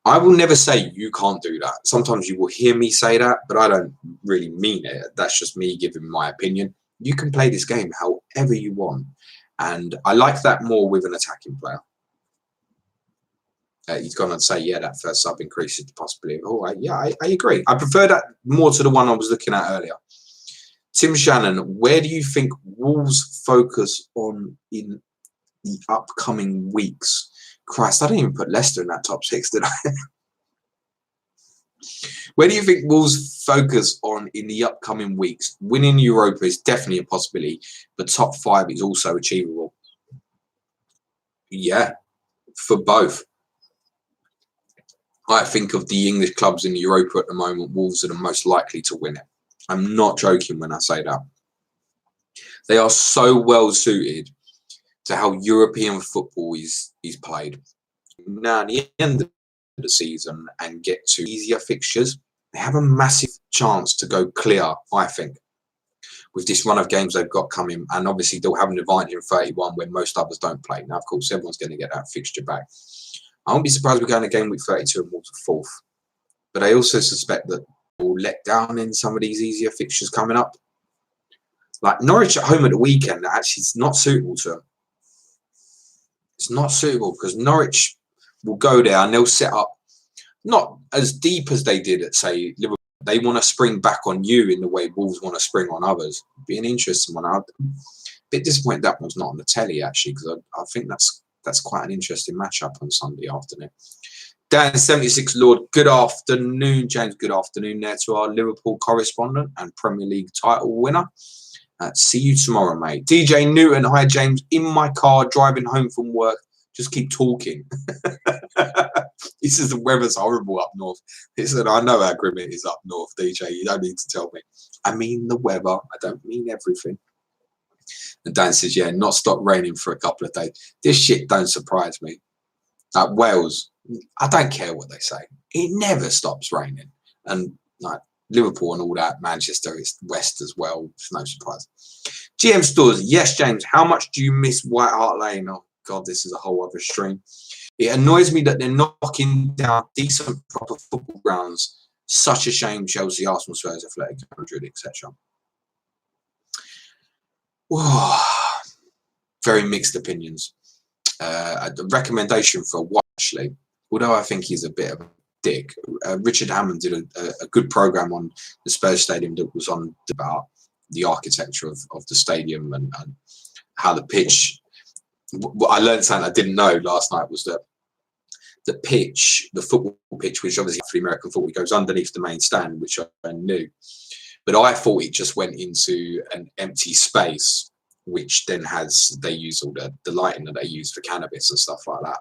I will never say you can't do that. Sometimes you will hear me say that, but I don't really mean it. That's just me giving my opinion. You can play this game however you want. And I like that more with an attacking player. He's gone and say, yeah, that first sub increases the possibility. Oh, yeah, I agree. I prefer that more to the one I was looking at earlier. Tim Shannon, where do you think Wolves focus on in the upcoming weeks? Christ, I didn't even put Leicester in that top 6, did I? Where do you think Wolves focus on in the upcoming weeks? Winning Europa is definitely a possibility, but top 5 is also achievable. Yeah, for both. I think of the English clubs in Europa at the moment, Wolves are the most likely to win it. I'm not joking when I say that. They are so well suited to how European football is played. Now, at the end of the season and get to easier fixtures, they have a massive chance to go clear, I think, with this run of games they've got coming. And obviously, they'll have an advantage in 31 when most others don't play. Now, of course, everyone's going to get that fixture back. I won't be surprised we're going to game week 32 and Wolves are 4th. But I also suspect that we'll let down in some of these easier fixtures coming up. Like Norwich at home at the weekend, actually, it's not suitable to them. It's not suitable because Norwich will go there and they'll set up not as deep as they did at, say, Liverpool. They want to spring back on you in the way Wolves want to spring on others. It'd be an interesting one. I'm a bit disappointed that one's not on the telly, actually, because I think that's quite an interesting matchup on Sunday afternoon. Dan 76 Lord, good afternoon. James, good afternoon there to our Liverpool correspondent and Premier League title winner. See you tomorrow, mate. DJ Newton, hi James. In my car, driving home from work. Just keep talking. He says the weather's horrible up north. He said, I know how grim it is up north, DJ. You don't need to tell me. I mean the weather. I don't mean everything. And Dan says, yeah, not stop raining for a couple of days. This shit don't surprise me. Like Wales, I don't care what they say. It never stops raining. And like Liverpool and all that, Manchester is west as well. It's no surprise. GM Stores, yes, James. How much do you miss White Hart Lane? Oh, God, this is a whole other stream. It annoys me that they're knocking down decent, proper football grounds. Such a shame, Chelsea, Arsenal, Spurs, Athletic, Madrid, etc. Very mixed opinions. A recommendation for what, actually, although I think he's a bit of a dick, Richard Hammond did a good program on the Spurs stadium that was on about the architecture of the stadium and how the pitch. What I learned something I didn't know last night was that the pitch, the football pitch, which obviously for the American football goes underneath the main stand, which I knew. But I thought it just went into an empty space, which then they use all the lighting that they use for cannabis and stuff like that.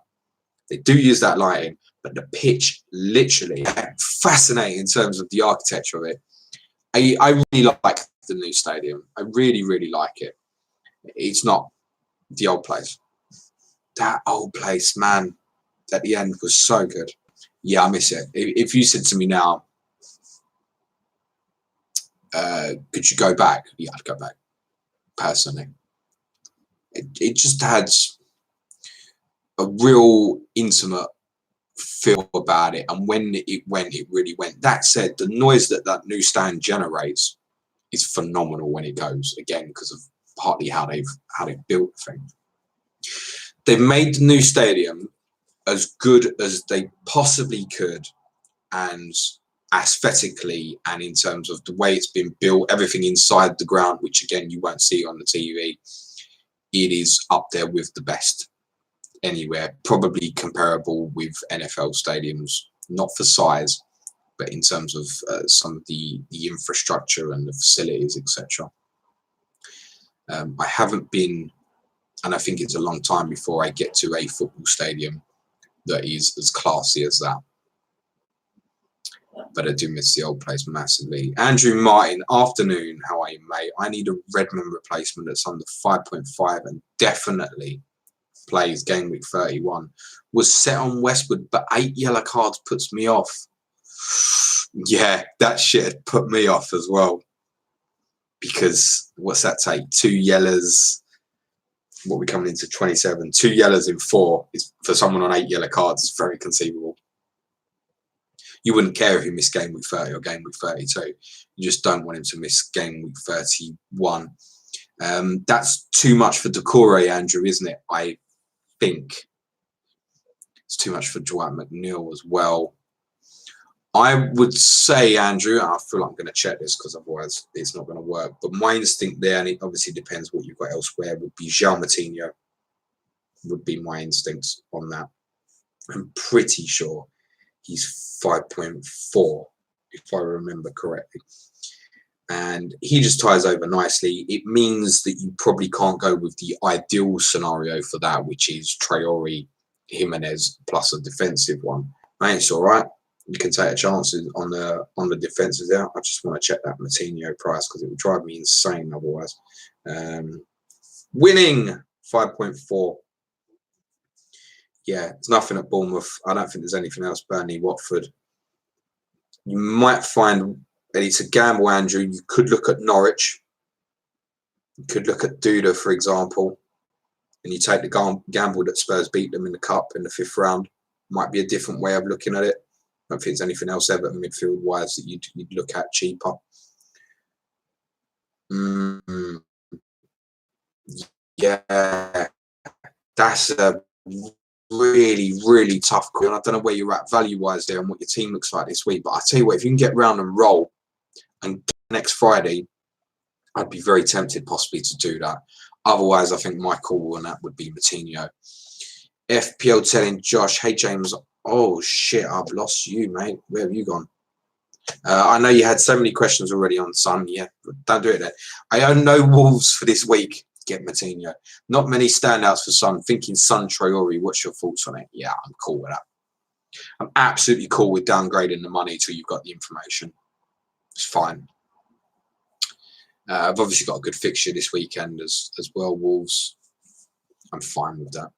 They do use that lighting, but the pitch literally fascinating in terms of the architecture of it. I really like the new stadium. I really, really like it. It's not the old place. That old place, man, at the end was so good. Yeah, I miss it. If you said to me now, could you go back? Yeah, I'd go back, personally. It just had a real intimate feel about it, and when it really went. That said, the noise that new stand generates is phenomenal when it goes, again, because of partly how they've built the thing. They've made the new stadium as good as they possibly could, and aesthetically, and in terms of the way it's been built, everything inside the ground, which again you won't see on the TV, it is up there with the best anywhere, probably comparable with NFL stadiums, not for size, but in terms of some of the infrastructure and the facilities, etc. I haven't been, and I think it's a long time before I get to a football stadium that is as classy as that. But I do miss the old place massively. Andrew Martin, afternoon, how are you, mate? I need a Redmond replacement that's under 5.5 and definitely plays game week 31. Was set on Westwood, but 8 yellow cards puts me off. Yeah, that shit put me off as well. Because what's that take? 2 yellows. What, we coming into 27? 2 yellows in 4 is, for someone on 8 yellow cards, is very conceivable. You wouldn't care if he missed game week 30 or game week 32. You just don't want him to miss game week 31. That's too much for Decore, Andrew, isn't it? I think it's too much for Dwight McNeil as well. I would say, Andrew, I feel like I'm going to check this because otherwise it's not going to work. But my instinct there, and it obviously depends what you've got elsewhere, would be João Moutinho. Would be my instincts on that. I'm pretty sure he's 5.4, if I remember correctly. And he just ties over nicely. It means that you probably can't go with the ideal scenario for that, which is Traore, Jimenez plus a defensive one. Mate, it's all right. You can take a chance on the defenses there. I just want to check that Moutinho price because it would drive me insane otherwise. Winning 5.4. Yeah, there's nothing at Bournemouth. I don't think there's anything else. Burnley, Watford. You might find, and it's a gamble, Andrew. You could look at Norwich. You could look at Duda, for example, and you take the gamble that Spurs beat them in the cup in the 5th round. Might be a different way of looking at it. I don't think there's anything else Everton midfield-wise that you'd look at cheaper. Yeah, that's a really, really tough call. And I don't know where you're at value-wise there and what your team looks like this week. But I tell you what, if you can get round and roll and next Friday, I'd be very tempted possibly to do that. Otherwise, I think my call on that would be Moutinho. FPL telling Josh, hey, James, oh, shit, I've lost you, mate. Where have you gone? I know you had so many questions already on Son. Yeah, don't do it then. I own no Wolves for this week. Get Moutinho. Not many standouts for Son. Thinking Son Traore. What's your thoughts on it? Yeah, I'm cool with that. I'm absolutely cool with downgrading the money till you've got the information. It's fine. I've obviously got a good fixture this weekend as well, Wolves. I'm fine with that.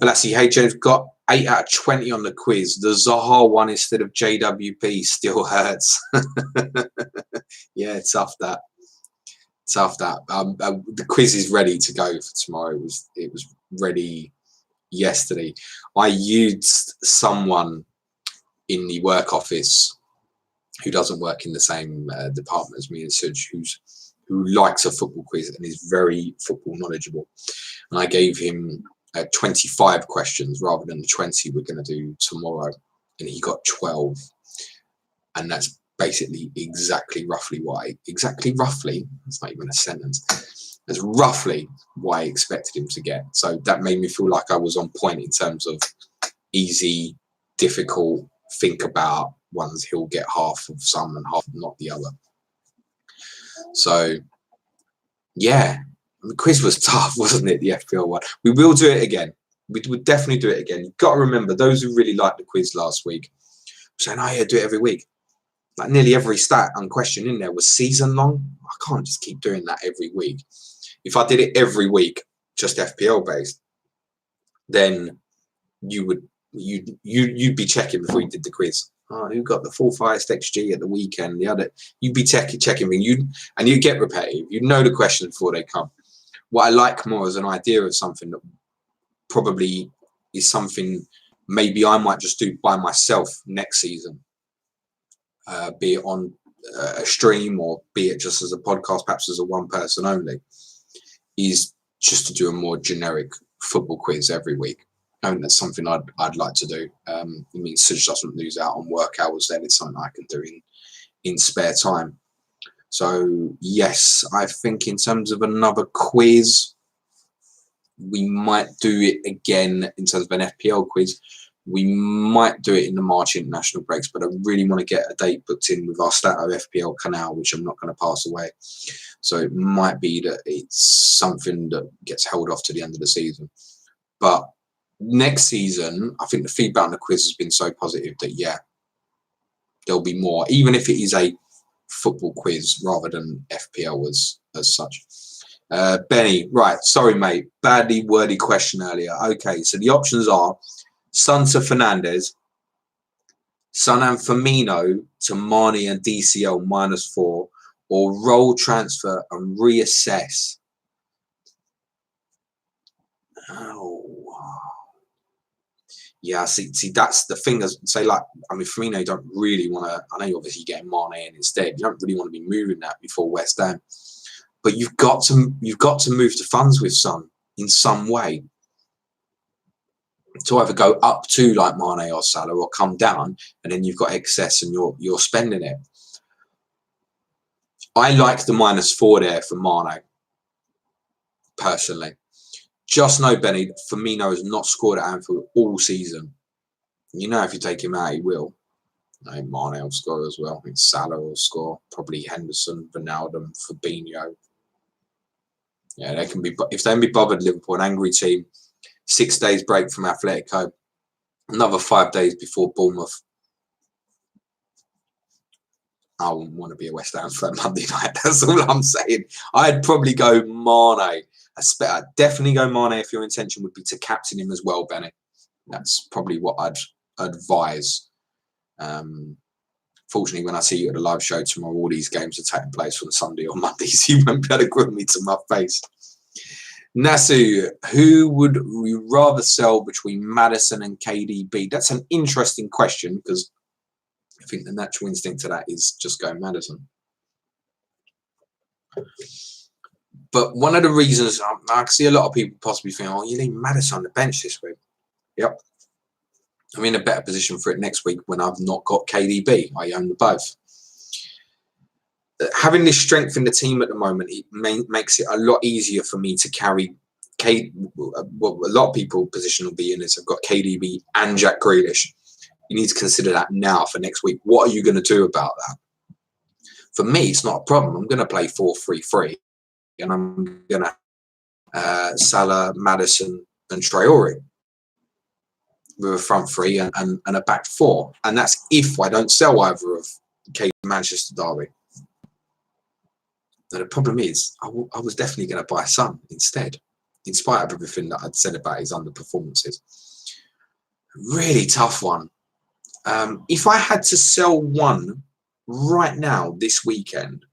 Balassi, hey James, got 8 out of 20 on the quiz. The Zaha one instead of JWP still hurts. Yeah, tough that. Tough that. The quiz is ready to go for tomorrow. It was ready yesterday. I used someone in the work office who doesn't work in the same department as me and Suj, who likes a football quiz and is very football knowledgeable. And I gave him 25 questions rather than the 20 we're going to do tomorrow, and he got 12. And that's basically roughly, that's not even a sentence, that's roughly what I expected him to get. So that made me feel like I was on point in terms of easy, difficult, think about ones. He'll get half of some and half not the other. So, yeah, the quiz was tough, wasn't it? The FPL one. We will do it again. We would definitely do it again. You've got to remember, those who really liked the quiz last week saying, oh, yeah, do it every week. Like nearly every stat and question in there was season long. I can't just keep doing that every week. If I did it every week, just FPL based, then you'd be checking before you did the quiz. Oh, who got the 4th highest XG at the weekend? The other, you'd be checking, and you get repetitive. You know the questions before they come. What I like more is an idea of something that probably is something maybe I might just do by myself next season, be it on a stream or be it just as a podcast, perhaps as a one person only, is just to do a more generic football quiz every week. I think that's something I'd like to do. It means Suj doesn't lose out on work hours. Then it's something I can do in spare time. So yes, I think in terms of another quiz, we might do it again in terms of an FPL quiz. We might do it in the March international breaks, but I really want to get a date booked in with our Stato FPL canal, which I'm not going to pass away. So it might be that it's something that gets held off to the end of the season. But next season, I think the feedback on the quiz has been so positive that, yeah, there'll be more, even if it is a football quiz rather than FPL as such. Benny, right, sorry, mate. Badly wordy question earlier. Okay, so the options are Son to Fernandes, Son and Firmino to Mane and DCL -4, or roll transfer and reassess. Oh, yeah. See, that's the thing. As say, like, I mean, Firmino don't really want to. I know you're obviously getting Mane in instead. You don't really want to be moving that before West Ham. But you've got to move to funds with Son in some way to either go up to like Mane or Salah or come down, and then you've got excess and you're spending it. I like the -4 there for Mane personally. Just know, Benny, Firmino has not scored at Anfield all season. You know, if you take him out, he will. No, Mane will score as well. I think Salah will score. Probably Henderson, Ronaldo, Fabinho. Yeah, they can be. If they can be bothered, Liverpool, an angry team. 6 days break from Atletico. Another 5 days before Bournemouth. I wouldn't want to be a West Ham fan Monday night. That's all I'm saying. I'd probably go Mane. I'd definitely go Mane if your intention would be to captain him as well, Benny. That's probably what I'd advise. Fortunately, when I see you at the live show tomorrow, all these games are taking place on Sunday or Monday, so you won't be able to grill me to my face. Nasu, who would we rather sell between Maddison and KDB? That's an interesting question because I think the natural instinct to that is just go Maddison. But one of the reasons I see a lot of people possibly think, oh, you leave Maddison on the bench this week. Yep. I'm in a better position for it next week when I've not got KDB. I own the both. Having this strength in the team at the moment, it makes it a lot easier for me to carry what a lot of people position will be in is I've got KDB and Jack Grealish. You need to consider that now for next week. What are you going to do about that? For me, it's not a problem. I'm going to play 4-3-3 and I'm going to Salah, Maddison and Traore with a front three and a back four. And that's if I don't sell either of Manchester Derby. Now, the problem is I was definitely going to buy Son instead, in spite of everything that I'd said about his underperformances. Really tough one. If I had to sell one right now this weekend,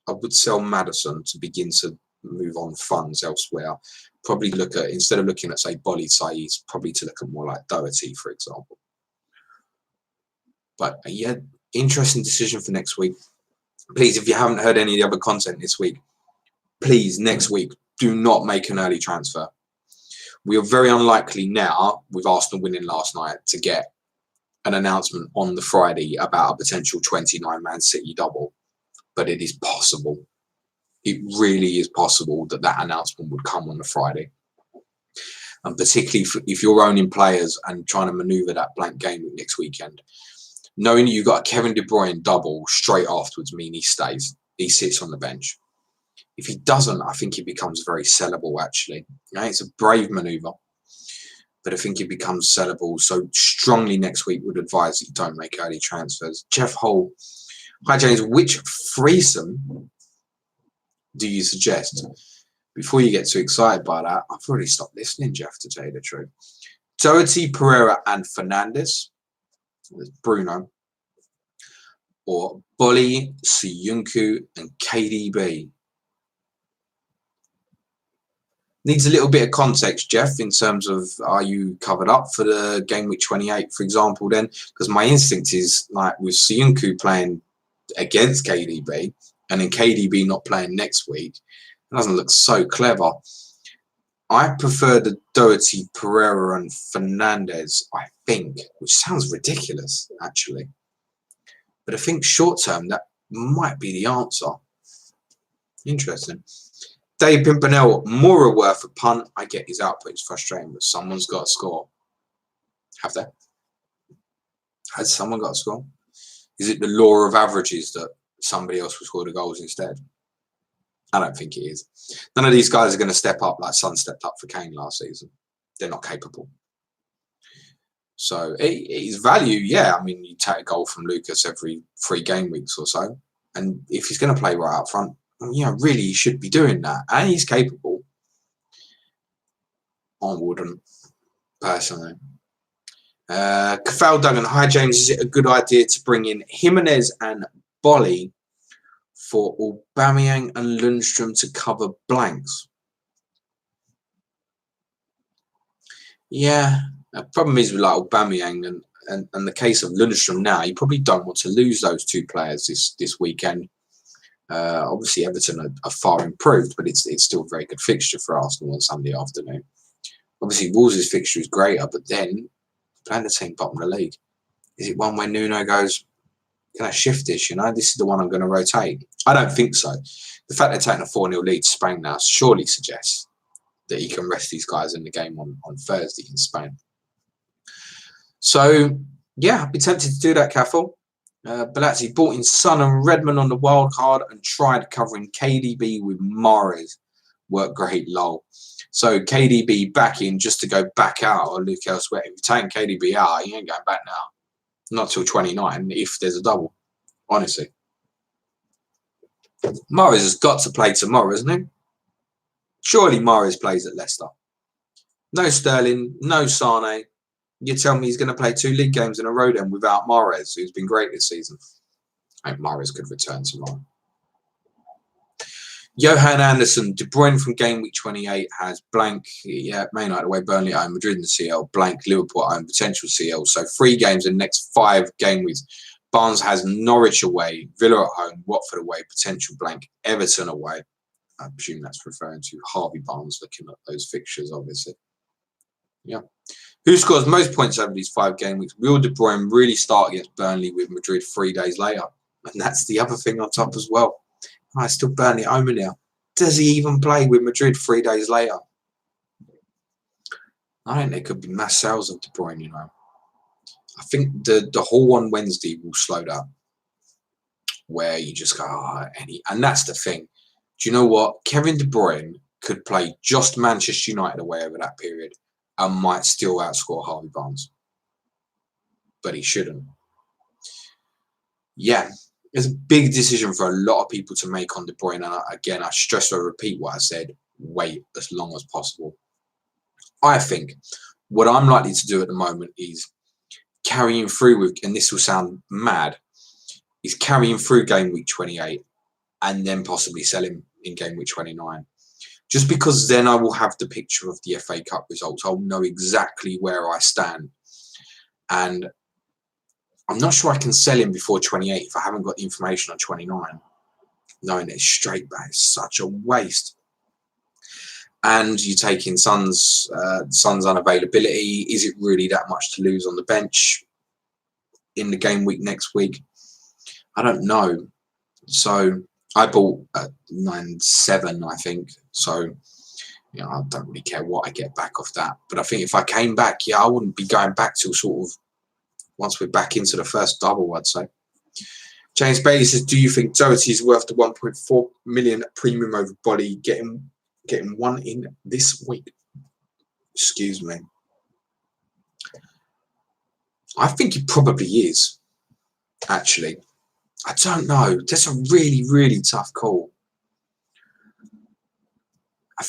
I would sell Maddison to begin to move on funds elsewhere. Probably look at, instead of looking at, say, Bolly Saiz, probably to look at more like Doherty, for example. But yeah, interesting decision for next week. Please, if you haven't heard any of the other content this week, please, next week, do not make an early transfer. We are very unlikely now, with Arsenal winning last night, to get an announcement on the Friday about a potential 29-Man City double. But it is possible. It really is possible that that announcement would come on the Friday. And particularly if you're owning players and trying to manoeuvre that blank game next weekend, knowing you've got a Kevin De Bruyne double straight afterwards mean he stays. he sits on the bench. If he doesn't, I think he becomes very sellable, actually. It's a brave manoeuvre, but I think it becomes sellable. So strongly next week would advise that you don't make early transfers. Jeff Hull. Hi, James. Which threesome do you suggest? Before you get too excited by that, I've already stopped listening, Jeff, to tell you the truth. Doherty, Pereira, and Fernandes. There's Bruno. Or Bolly, Siyunku, and KDB. Needs a little bit of context, Jeff, in terms of are you covered up for the game week 28, for example, then? Because my instinct is, like, with Siyunku playing against KDB and then KDB not playing next week, it doesn't look so clever. I prefer the Doherty, Pereira, and Fernandes, I think, which sounds ridiculous, actually. But I think short term, that might be the answer. Interesting. Dave Pimpernel, Moura worth a punt. I get his output is frustrating, but someone's got to score. Have they? Has someone got to score? Is it the law of averages that somebody else will score the goals instead? I don't think it is. None of these guys are going to step up like Son stepped up for Kane last season. They're not capable. So his value, yeah. I mean, you take a goal from Lucas every 3 game weeks or so. And if he's going to play right up front, really, he should be doing that. And he's capable. I wouldn't, personally. Kafal Duggan, hi James, is it a good idea to bring in Jimenez and Bolly for Aubameyang and Lundstrom to cover blanks? Yeah, the problem is with like Aubameyang and the case of Lundstrom now, you probably don't want to lose those 2 players this weekend. Obviously, Everton are far improved, but it's still a very good fixture for Arsenal on Sunday afternoon. Obviously, Wolves' fixture is greater, but then playing the team bottom of the league. Is it one where Nuno goes, can I shift this? This is the one I'm going to rotate. I don't think so. The fact they're taking a 4-0 lead to Spain now surely suggests that he can rest these guys in the game on Thursday in Spain. So, yeah, I'd be tempted to do that, Caffel. Balazzi bought in Son and Redmond on the wild card and tried covering KDB with Mahrez. Worked great, lol. So KDB back in just to go back out or look elsewhere. If you're taking KDB out, he ain't going back now. Not till 29 if there's a double, honestly. Mahrez has got to play tomorrow, hasn't he? Surely Mahrez plays at Leicester. No Sterling, no Sane. You tell me he's going to play 2 league games in a row then without Mahrez, who's been great this season. I think Mahrez could return tomorrow. Johan Anderson, De Bruyne from game week 28 has blank, yeah, Man United away, Burnley at home, Madrid in the CL, blank, Liverpool at home, potential CL. So 3 games in the next 5 game weeks. Barnes has Norwich away, Villa at home, Watford away, potential blank, Everton away. I presume that's referring to Harvey Barnes looking at those fixtures, obviously. Yeah. Who scores most points over these 5 game weeks? Will De Bruyne really start against Burnley with Madrid 3 days later? And that's the other thing on top as well. I still Burnley at home now. Does he even play with Madrid 3 days later? I think there could be mass sales of De Bruyne, I think the Hall on Wednesday will slow down. Where you just go, and that's the thing. Do you know what? Kevin De Bruyne could play just Manchester United away over that period and might still outscore Harvey Barnes. But he shouldn't. Yeah. It's a big decision for a lot of people to make on De Bruyne. And again, I stress or repeat what I said. Wait as long as possible. I think what I'm likely to do at the moment is carrying through with, and this will sound mad, is carrying through game week 28 and then possibly sell him in game week 29. Just because then I will have the picture of the FA Cup results. I'll know exactly where I stand. And I'm not sure I can sell him before 28 if I haven't got the information on 29. Knowing it's straight back is such a waste. And you take in Son's unavailability. Is it really that much to lose on the bench in the game week next week? I don't know. So I bought at 9.7, I think. So, I don't really care what I get back off that. But I think if I came back, I wouldn't be going back till sort of once we're back into the first double, I'd say. James Bailey says, do you think Doherty is worth the 1.4 million premium over Bolly? Getting one in this week. Excuse me. I think he probably is, actually. I don't know. That's a really, really tough call.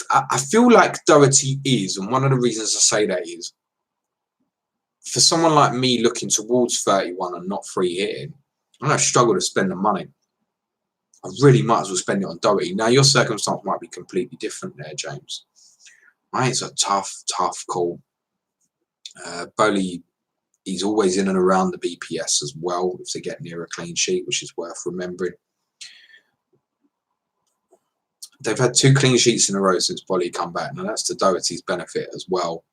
I feel like Doherty is, and one of the reasons I say that is, for someone like me looking towards 31 and not free hitting, I'm going to struggle to spend the money. I really might as well spend it on Doherty. Now, your circumstance might be completely different there, James. Right, it's a tough, tough call. Bowley, he's always in and around the BPS as well if they get near a clean sheet, which is worth remembering. They've had 2 clean sheets in a row since Bolly come back. Now, that's to Doherty's benefit as well.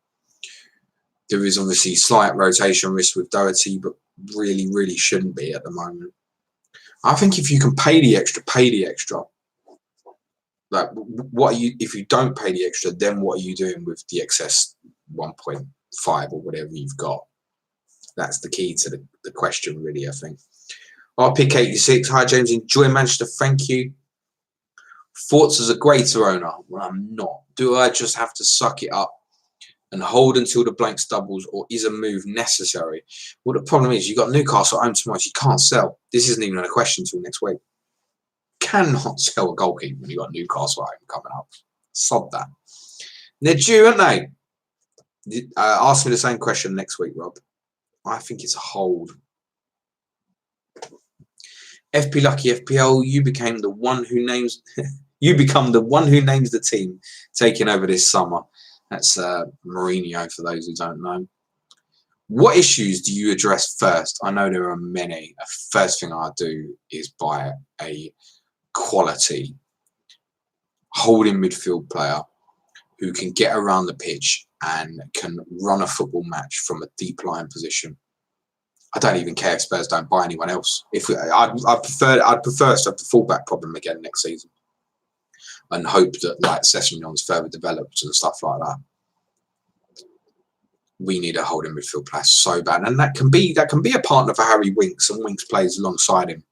There is obviously slight rotation risk with Doherty, but really, really shouldn't be at the moment. I think if you can pay the extra, pay the extra. Like, what are you? If you don't pay the extra, then what are you doing with the excess 1.5 or whatever you've got? That's the key to the question, really, I think. RPK86, hi James, enjoy Manchester, thank you. Thoughts as a greater owner? Well, I'm not. Do I just have to suck it up and hold until the blank doubles, or is a move necessary? Well, the problem is you've got Newcastle home tomorrow, so you can't sell. This isn't even a question until next week. Cannot sell a goalkeeper when you've got Newcastle home coming up. Sod that. They're due, aren't they? Ask me the same question next week, Rob. I think it's a hold. FP Lucky FPL, you became the one who names you become the one who names the team taking over this summer. That's Mourinho, for those who don't know. What issues do you address first? I know there are many. The first thing I do is buy a quality holding midfield player who can get around the pitch and can run a football match from a deep line position. I don't even care if Spurs don't buy anyone else. I'd prefer us to have the fullback problem again next season, and hope that like Sessegnon's further developed and stuff like that. We need a holding midfield player so bad, and that can be a partner for Harry Winks, and Winks plays alongside him.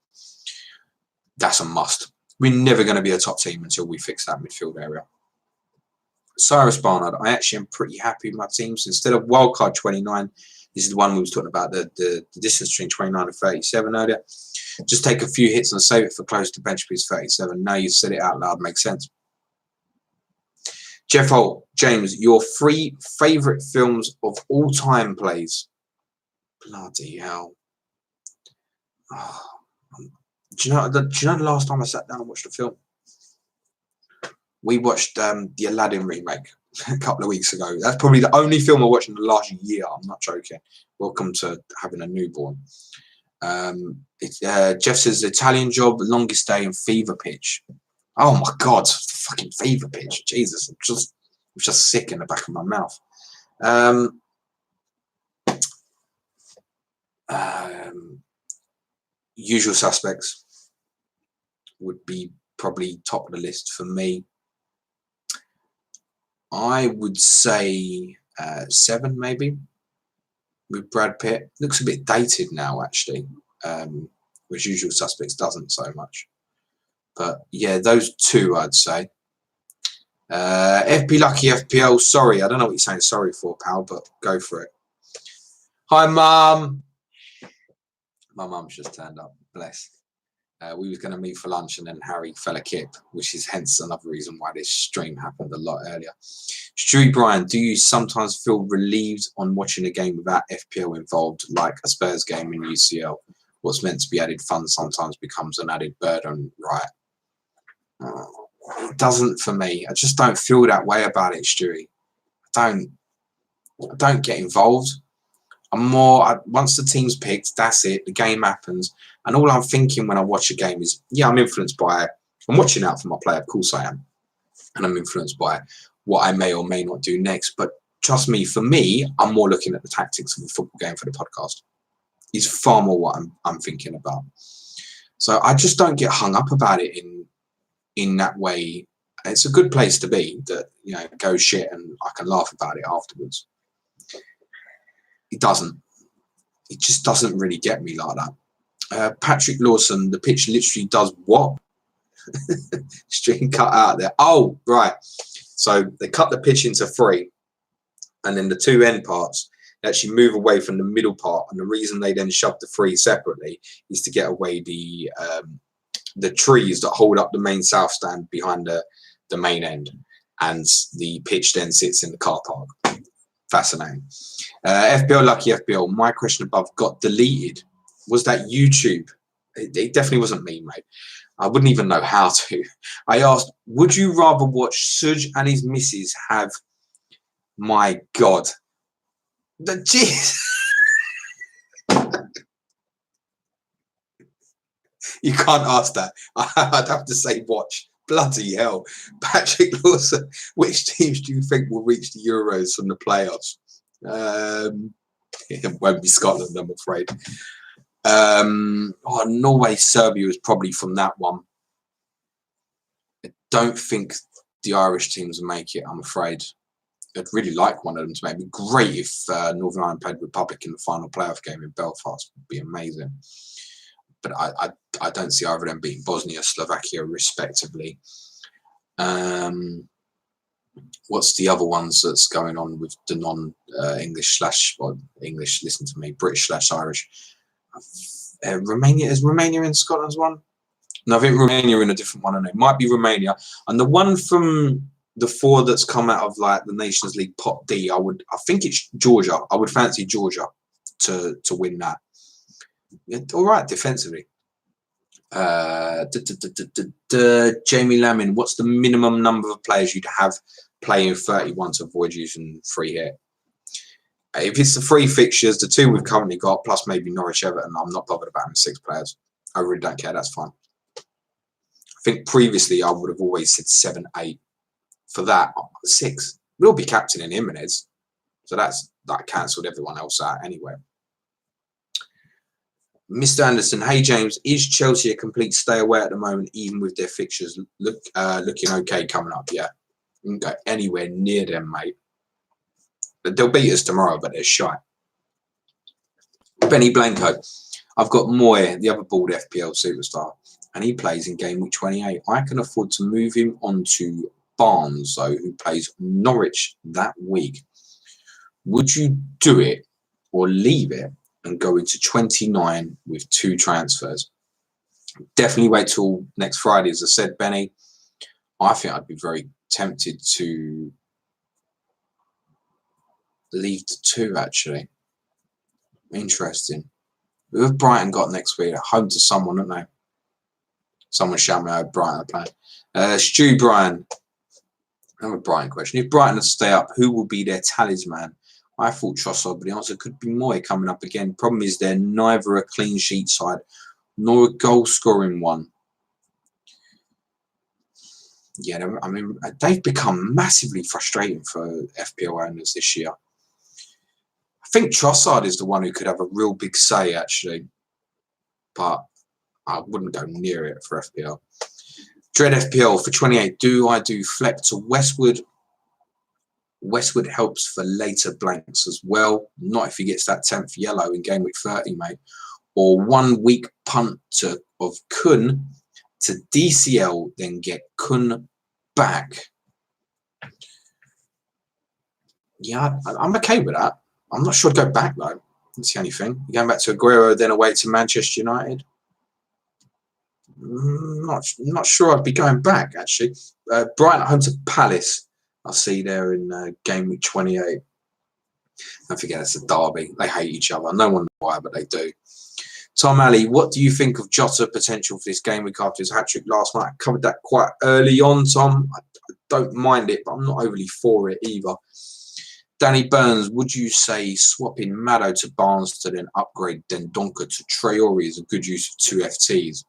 That's a must. We're never going to be a top team until we fix that midfield area. Cyrus Barnard, I actually am pretty happy with my teams. Instead of wildcard 29, this is the one we was talking about, the distance between 29 and 37 earlier. Just take a few hits and save it for close to bench boost 37. Now you said it out loud, makes sense. Jeff Holt, James, your 3 favourite films of all time, please. Bloody hell. Oh, do you know the last time I sat down and watched a film? We watched the Aladdin remake a couple of weeks ago. That's probably the only film I watched in the last year. I'm not joking. Welcome to having a newborn. Jeff says Italian Job, Longest Day, and Fever Pitch. Oh my God, fucking Fever Pitch. Jesus, I'm just sick in the back of my mouth. Usual Suspects would be probably top of the list for me. I would say 7 maybe with Brad Pitt. Looks a bit dated now actually, which Usual Suspects doesn't so much. But yeah, those 2 I'd say. FP Lucky FPL, sorry. I don't know what you're saying sorry for, pal, but go for it. Hi, Mum. My mum's just turned up. Bless. We was going to meet for lunch and then Harry fell a kip, which is hence another reason why this stream happened a lot earlier. Stewie Bryan, do you sometimes feel relieved on watching a game without FPL involved, like a Spurs game in UCL? What's meant to be added fun sometimes becomes an added burden, right? It doesn't for me. I just don't feel that way about it, Stewie. I don't get involved. I'm more, once the team's picked, that's it. The game happens. And all I'm thinking when I watch a game is, yeah, I'm influenced by it. I'm watching out for my player. Of course I am. And I'm influenced by what I may or may not do next. But trust me, for me, I'm more looking at the tactics of a football game for the podcast. It's far more what I'm thinking about. So I just don't get hung up about it in that way. It's a good place to be, that, you know, go shit and I can laugh about it afterwards. It doesn't. It just doesn't really get me like that. Patrick Lawson, the pitch literally does what? String cut out there. Oh, right. So they cut the pitch into 3, and then the 2 end parts actually move away from the middle part. And the reason they then shove the 3 separately is to get away the trees that hold up the main south stand behind the main end, and the pitch then sits in the car park. Fascinating. FPL Lucky FPL, my question above got deleted. Was that YouTube? It definitely wasn't me, mate. I wouldn't even know how to. I asked, would you rather watch Suj and his missus have... My God. The jeez. You can't ask that. I'd have to say watch. Bloody hell. Patrick Lawson, which teams do you think will reach the Euros from the playoffs? It won't be Scotland, I'm afraid. Norway, Serbia is probably from that one. I don't think the Irish teams will make it, I'm afraid. I'd really like one of them to make it. It'd be great if Northern Ireland played Republic in the final playoff game in Belfast. It would be amazing. But I don't see either of them beating Bosnia, Slovakia, respectively. What's the other ones that's going on with the non-English English, listen to me, British/Irish? Romania, is Romania in Scotland's one? No, I think Romania in a different one. It might be Romania. And the one from the 4 that's come out of like the Nations League Pot D, I think it's Georgia. I would fancy Georgia to win that. All right, defensively. Jamie Lamin, what's the minimum number of players you'd have playing 31 to avoid using free hit? If it's the 3 fixtures, the 2 we've currently got, plus maybe Norwich Everton, I'm not bothered about having 6 players. I really don't care. That's fine. I think previously I would have always said 7, 8. For that, 6. We'll be captaining Jimenez. So that cancelled everyone else out anyway. Mr. Anderson, hey James, is Chelsea a complete stay away at the moment, even with their fixtures looking okay coming up? Yeah, we can go anywhere near them, mate. They'll beat us tomorrow, but they're shy. Benny Blanco, I've got Moy, the other bald FPL superstar, and he plays in game week 28. I can afford to move him onto Barnes, though, who plays Norwich that week. Would you do it or leave it and go into 29 with 2 transfers? Definitely wait till next Friday. As I said, Benny, I think I'd be very tempted to leave the 2, actually. Interesting. Who have Brighton got next week? At home to someone, don't they? Someone shout me out, Brighton are playing. Stu Bryan. Another Brighton question. If Brighton stay up, who will be their talisman? I thought Trossard, but the answer could be Moy coming up again. Problem is they're neither a clean sheet side nor a goal-scoring one. Yeah, I mean, they've become massively frustrating for FPL owners this year. I think Trossard is the one who could have a real big say, actually. But I wouldn't go near it for FPL. Dread FPL for 28. Do I do Fleck to Westwood? Westwood helps for later blanks as well. Not if he gets that 10th yellow in game week 30, mate. Or 1 week punt of Kun to DCL, then get Kun back. Yeah, I'm okay with that. I'm not sure I'd go back, though. That's the only thing. You're going back to Aguero, then away to Manchester United. Not sure I'd be going back, actually. Brighton at home to Palace. I'll see there in game week 28. Don't forget, it's a derby. They hate each other. No one knows why, but they do. Tom Alley, what do you think of Jota potential for this game week after his hat-trick last night? I covered that quite early on, Tom. I don't mind it, but I'm not overly for it either. Danny Burns, would you say swapping Maddo to Barnes to then upgrade Dendoncker to Traore is a good use of 2 FTs?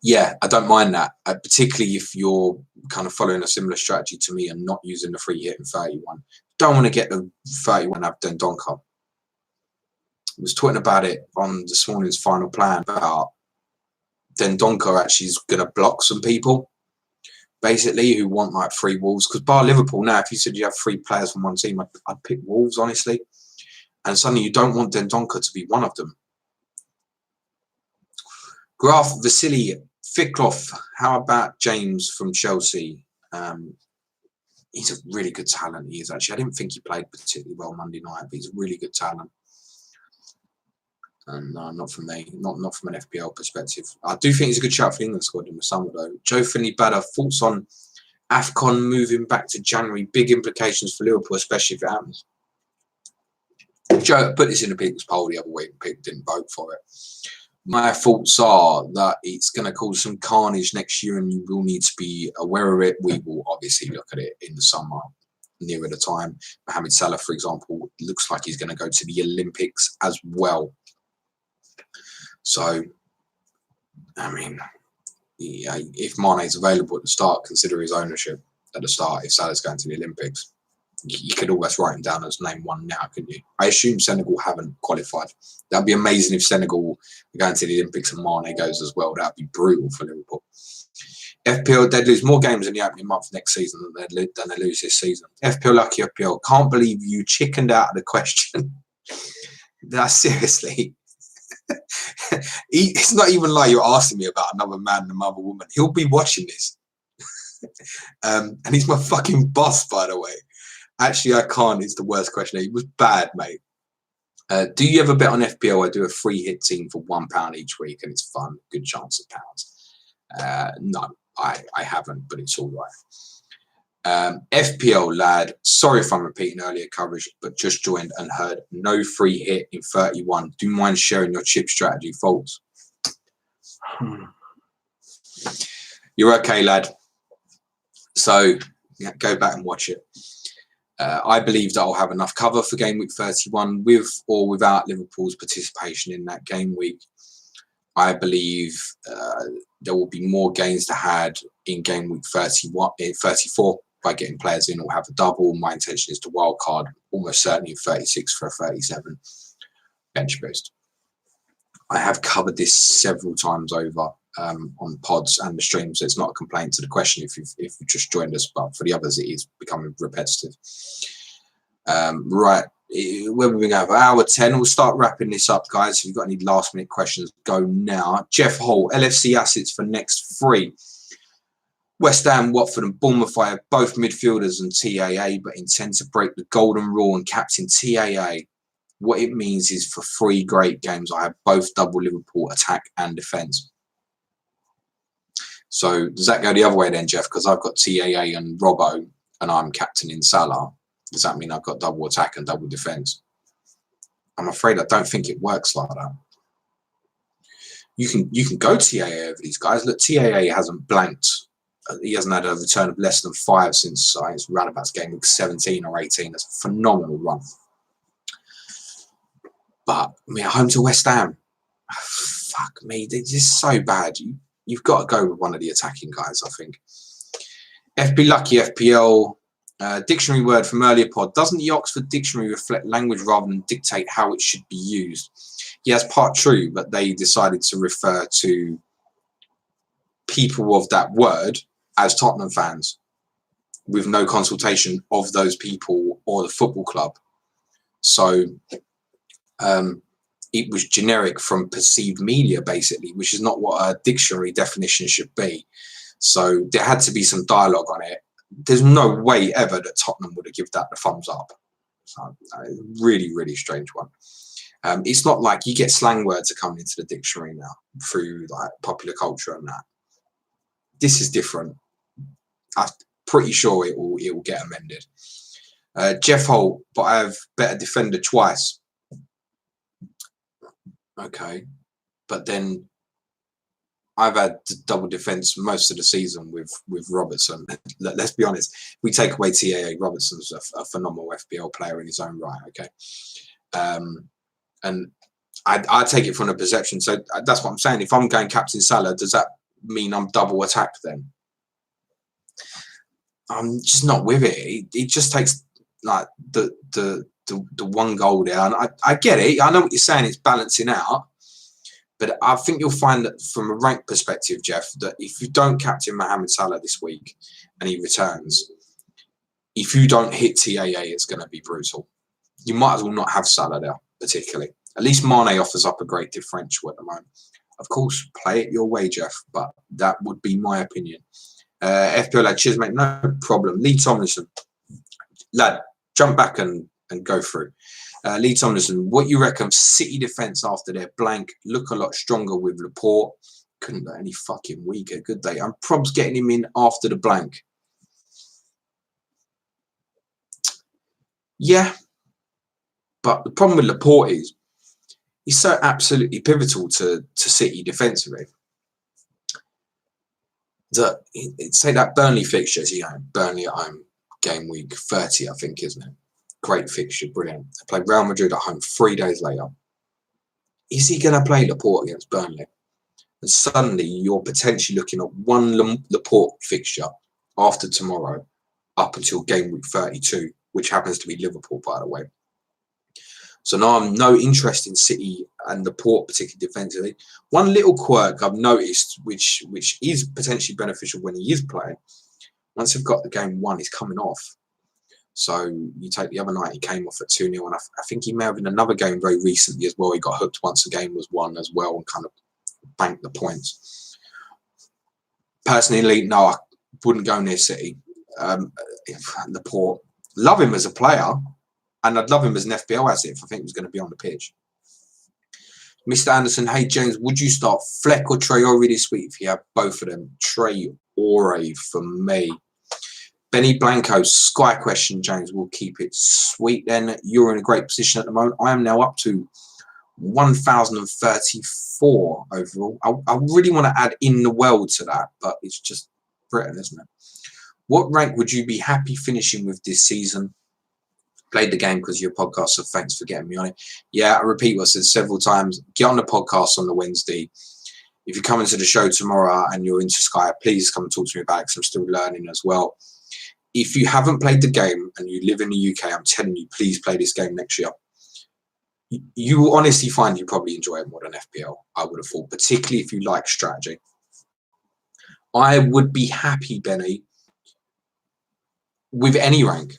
Yeah, I don't mind that, particularly if you're kind of following a similar strategy to me and not using the free hit in 31. Don't want to get the 31 up Dendoncker. I was talking about it on this morning's final plan about Dendoncker actually is going to block some people, basically, who want like 3 Wolves. Because bar Liverpool now, if you said you have 3 players from one team, I'd pick Wolves, honestly. and suddenly you don't want Dendoncker to be one of them. Graf Vasily Fikloff, how about James from Chelsea? He's a really good talent. He is actually. I didn't think he played particularly well Monday night, but he's a really good talent. And not from me, not from an FPL perspective. I do think he's a good shout for the England squad in the summer, though. Joe Finley Badder, thoughts on AFCON moving back to January? Big implications for Liverpool, especially if it happens. Joe put this in a people's poll the other week. People didn't vote for it. My thoughts are that it's going to cause some carnage next year, and you will need to be aware of it. We will obviously look at it in the summer, nearer the time. Mohamed Salah, for example, looks like he's going to go to the Olympics as well. So, I mean, yeah, if Mane's available at the start, consider his ownership at the start. If Salah's going to the Olympics, you could almost write him down as name one now, couldn't you? I assume Senegal haven't qualified. That'd be amazing if Senegal are going to the Olympics and Mane goes as well. That'd be brutal for Liverpool. FPL, they'd lose more games in the opening month next season than they lose this season. FPL lucky FPL. Can't believe you chickened out of the question. That's seriously. It's not even like you're asking me about another man and another woman. He'll be watching this. And he's my fucking boss, by the way. Actually, I can't. It's the worst question. It was bad, mate. Do you ever bet on FPL? I do a free hit team for £1 each week, and it's fun. Good chance of pounds. No, I haven't, but it's all right. FPL lad, sorry if I'm repeating earlier coverage, but just joined and heard no free hit in 31. Do you mind sharing your chip strategy thoughts? You're okay, lad. So yeah, go back and watch it. I believe that I'll have enough cover for game week 31 with or without Liverpool's participation in that game week. I believe there will be more gains to had in game week 34 by getting players in or have a double. My intention is to wildcard almost certainly 36 for a 37 bench boost. I have covered this several times over on pods and the streams. It's not a complaint to the question if you've just joined us, but for the others, it is becoming repetitive. Right, where we going? Hour 10. We'll start wrapping this up, guys. If you've got any last minute questions, go now. Jeff Hall, LFC assets for next 3. West Ham, Watford and Bournemouth. I have both midfielders and TAA, but intend to break the golden rule and captain TAA. What it means is for 3 great games, I have both double Liverpool attack and defence. So does that go the other way then, Jeff? Because I've got TAA and Robbo and I'm captaining Salah. Does that mean I've got double attack and double defence? I'm afraid I don't think it works like that. You can go TAA over these guys. Look, TAA hasn't blanked. He hasn't had a return of less than 5 since his roundabouts game week 17 or 18. That's a phenomenal run. But I mean, home to West Ham. Fuck me, they're just so bad. You've got to go with one of the attacking guys, I think. FB Lucky FPL. Dictionary word from earlier pod. Doesn't the Oxford Dictionary reflect language rather than dictate how it should be used? Yeah, that's part true, but they decided to refer to people of that word as Tottenham fans with no consultation of those people or the football club. So it was generic from perceived media, basically, which is not what a dictionary definition should be. So there had to be some dialogue on it. There's no way ever that Tottenham would have given that the thumbs up. So really, really strange one. It's not like you get slang words are coming into the dictionary now through like popular culture and that. This is different. I'm pretty sure it will get amended. Jeff Holt, but I have better defender twice. Okay, but then I've had double defence most of the season with Robertson. Let's be honest. If we take away TAA, Robertson's a phenomenal FPL player in his own right. Okay, and I take it from the perception. So that's what I'm saying. If I'm going captain Salah, does that mean I'm double attacked then? I'm just not with it. It just takes like the one goal there, and I get it. I know what you're saying. It's balancing out, but I think you'll find that from a rank perspective, Jeff, that if you don't captain Mohamed Salah this week and he returns, if you don't hit TAA, it's going to be brutal. you might as well not have Salah there, particularly. At least Mane offers up a great differential at the moment. Of course, play it your way, Jeff, but that would be my opinion. FPL lad, cheers, mate. No problem. Lee Tomlinson, lad, jump back and go through. Lee Tomlinson, what you reckon of City defence after their blank? Look a lot stronger with Laporte. Couldn't look any fucking weaker, could they? And Prob's getting him in after the blank. Yeah, but the problem with Laporte is he's so absolutely pivotal to City defensively. That say that Burnley fixture, Burnley at home, game week 30, I think, isn't it? Great fixture, brilliant. They play Real Madrid at home 3 days later. Is he going to play Laporte against Burnley? And suddenly you're potentially looking at one Laporte fixture after tomorrow up until game week 32, which happens to be Liverpool, by the way. So now I'm no interest in City and Laporte, particularly defensively. One little quirk I've noticed, which is potentially beneficial when he is playing, once they've got the game won, he's coming off. So you take the other night, he came off at 2-0, and I think he may have in another game very recently as well. He got hooked once the game was won as well and kind of banked the points. Personally, no, I wouldn't go near City. Laporte, love him as a player. And I'd love him as an FPL asset if I think he was going to be on the pitch. Mr. Anderson, hey James, would you start Fleck or Traore this week if you have both of them? Traore for me. Benny Blanco, Sky question, James. We'll keep it sweet then. You're in a great position at the moment. I am now up to 1,034 overall. I really want to add in the world to that, but it's just Britain, isn't it? What rank would you be happy finishing with this season? Played the game because of your podcast, so thanks for getting me on it. Yeah, I repeat what I said several times. Get on the podcast on the Wednesday. If you come into the show tomorrow and you're into Sky, please come and talk to me about it because I'm still learning as well. If you haven't played the game and you live in the UK, I'm telling you, please play this game next year. You will honestly find you probably enjoy it more than FPL, I would have thought, particularly if you like strategy. I would be happy, Benny, with any rank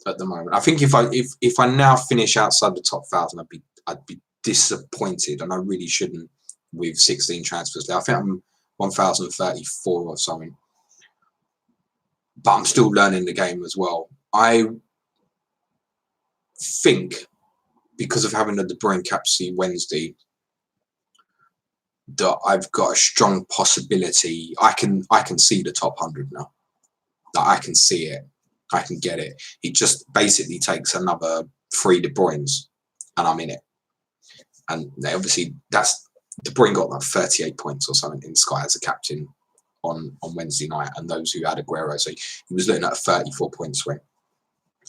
at the moment. I think if I now finish outside the top 1,000, I'd be disappointed, and I really shouldn't with 16 transfers there. I think I'm 1,034 or something, but I'm still learning the game as well. I think because of having the De Bruyne captaincy Wednesday, that I've got a strong possibility. I can see the top 100 now. That I can see it. I can get it. It just basically takes another 3 De Bruynes and I'm in it. And obviously that's De Bruyne got like 38 points or something in Sky as a captain on Wednesday night, and those who had Aguero. So he was looking at a 34 point swing.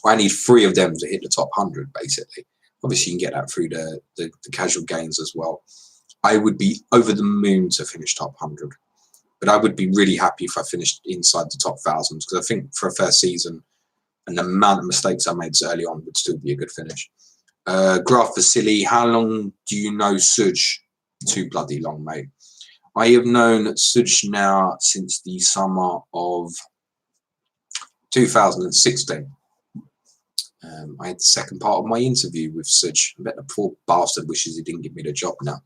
I need 3 of them to hit the top 100 basically. Obviously you can get that through the casual gains as well. I would be over the moon to finish top 100. But I would be really happy if I finished inside the top 1,000 because I think for a first season and the amount of mistakes I made early on would still be a good finish. Graf Vasily, how long do you know Suj? Too bloody long, mate. I have known Suj now since the summer of 2016. I had the second part of my interview with Suj. I bet the poor bastard wishes he didn't give me the job now.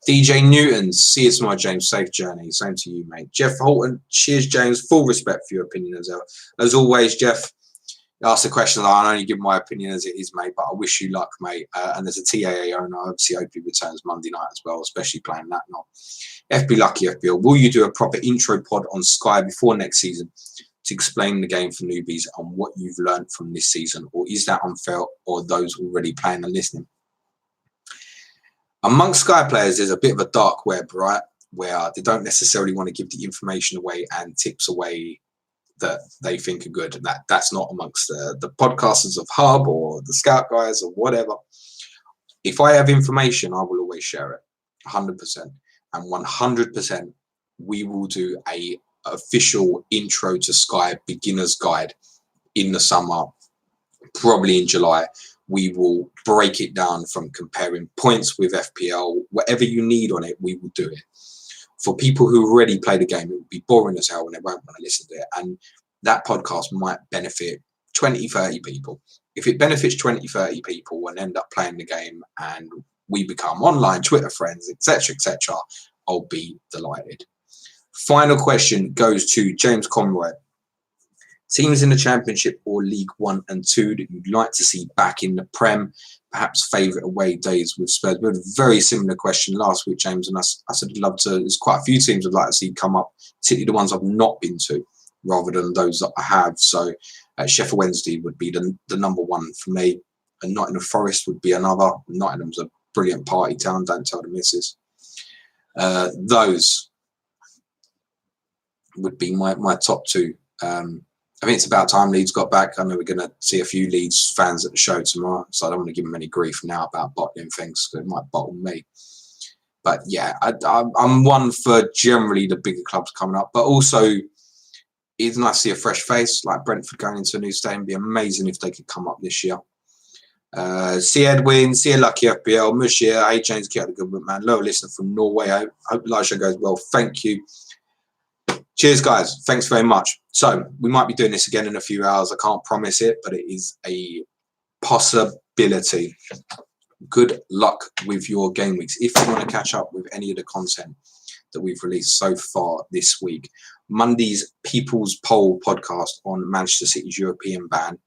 DJ Newton, see you tomorrow, James. Safe journey. Same to you, mate. Jeff Holton, cheers, James. Full respect for your opinion as always, Jeff. Ask the question, I'll only give my opinion as it is, mate, but I wish you luck, mate. And there's a TAA owner. I obviously hope he returns Monday night as well, especially playing that night. FB Lucky FBL, will you do a proper intro pod on Sky before next season to explain the game for newbies and what you've learned from this season? Or is that unfair, or those already playing and listening? Amongst Sky players, there's a bit of a dark web, right? Where they don't necessarily want to give the information away and tips away that they think are good. That's not amongst the podcasters of Hub or the Scout guys or whatever. If I have information, I will always share it, 100%. And 100%, we will do a official intro to Sky beginner's guide in the summer, probably in July. We will break it down from comparing points with FPL, whatever you need on it, we will do it. For people who already play the game, it will be boring as hell and they won't want to listen to it. And that podcast might benefit 20, 30 people. if it benefits 20, 30 people and end up playing the game and we become online Twitter friends, etc., etc., I'll be delighted. Final question goes to James Conroy. Teams in the Championship or League 1 and 2 that you'd like to see back in the Prem, perhaps favourite away days with Spurs. We had a very similar question last week, James, and I said I'd love to. There's quite a few teams I'd like to see come up, particularly the ones I've not been to, rather than those that I have. So Sheffield Wednesday would be the number one for me, and Nottingham Forest would be another. Nottingham's a brilliant party town, don't tell the missus. Those would be my top two. I think it's about time Leeds got back. I know we're going to see a few Leeds fans at the show tomorrow, so I don't want to give them any grief now about bottling things, because it might bottle me. But yeah, I'm one for generally the bigger clubs coming up, but also it's nice to see a fresh face like Brentford going into a new stadium. It'd be amazing if they could come up this year. See Edwin, see Lucky FPL, Mushir, hey James, keep up the good work, man. Low listener from Norway. I hope the live show goes well. Thank you. Cheers, guys. Thanks very much. So we might be doing this again in a few hours. I can't promise it, but it is a possibility. Good luck with your game weeks. If you want to catch up with any of the content that we've released so far this week, Monday's People's Poll podcast on Manchester City's European ban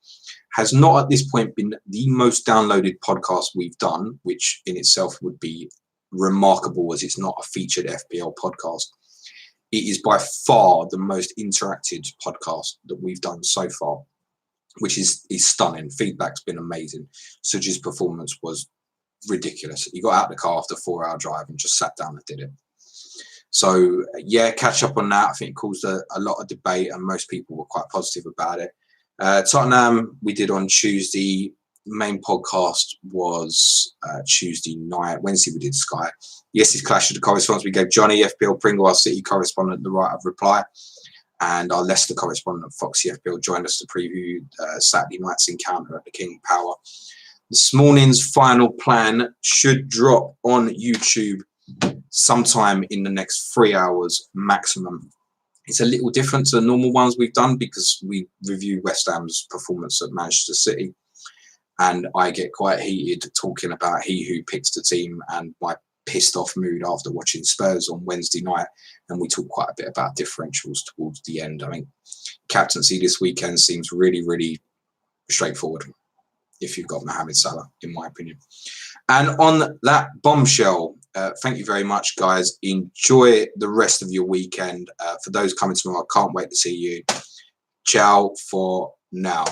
has not at this point been the most downloaded podcast we've done, which in itself would be remarkable as it's not a featured FPL podcast. It is by far the most interacted podcast that we've done so far, which is stunning. Feedback's been amazing. Suji's performance was ridiculous. He got out the car after a 4-hour drive and just sat down and did it. So, yeah, catch up on that. I think it caused a lot of debate and most people were quite positive about it. Tottenham, we did on Tuesday. Main podcast was Tuesday night. Wednesday, we did Sky. Yes, it's Clash of the Correspondents. We gave Johnny, FPL Pringle, our City correspondent, the right of reply. And our Leicester correspondent, Foxy FPL, joined us to preview Saturday night's encounter at the King Power. This morning's final plan should drop on YouTube sometime in the next 3 hours maximum. It's a little different to the normal ones we've done because we review West Ham's performance at Manchester City. And I get quite heated talking about he who picks the team and my pissed off mood after watching Spurs on Wednesday night. And we talk quite a bit about differentials towards the end. I mean, captaincy this weekend seems really, really straightforward if you've got Mohamed Salah, in my opinion. And on that bombshell, thank you very much, guys. Enjoy the rest of your weekend. For those coming tomorrow, I can't wait to see you. Ciao for now.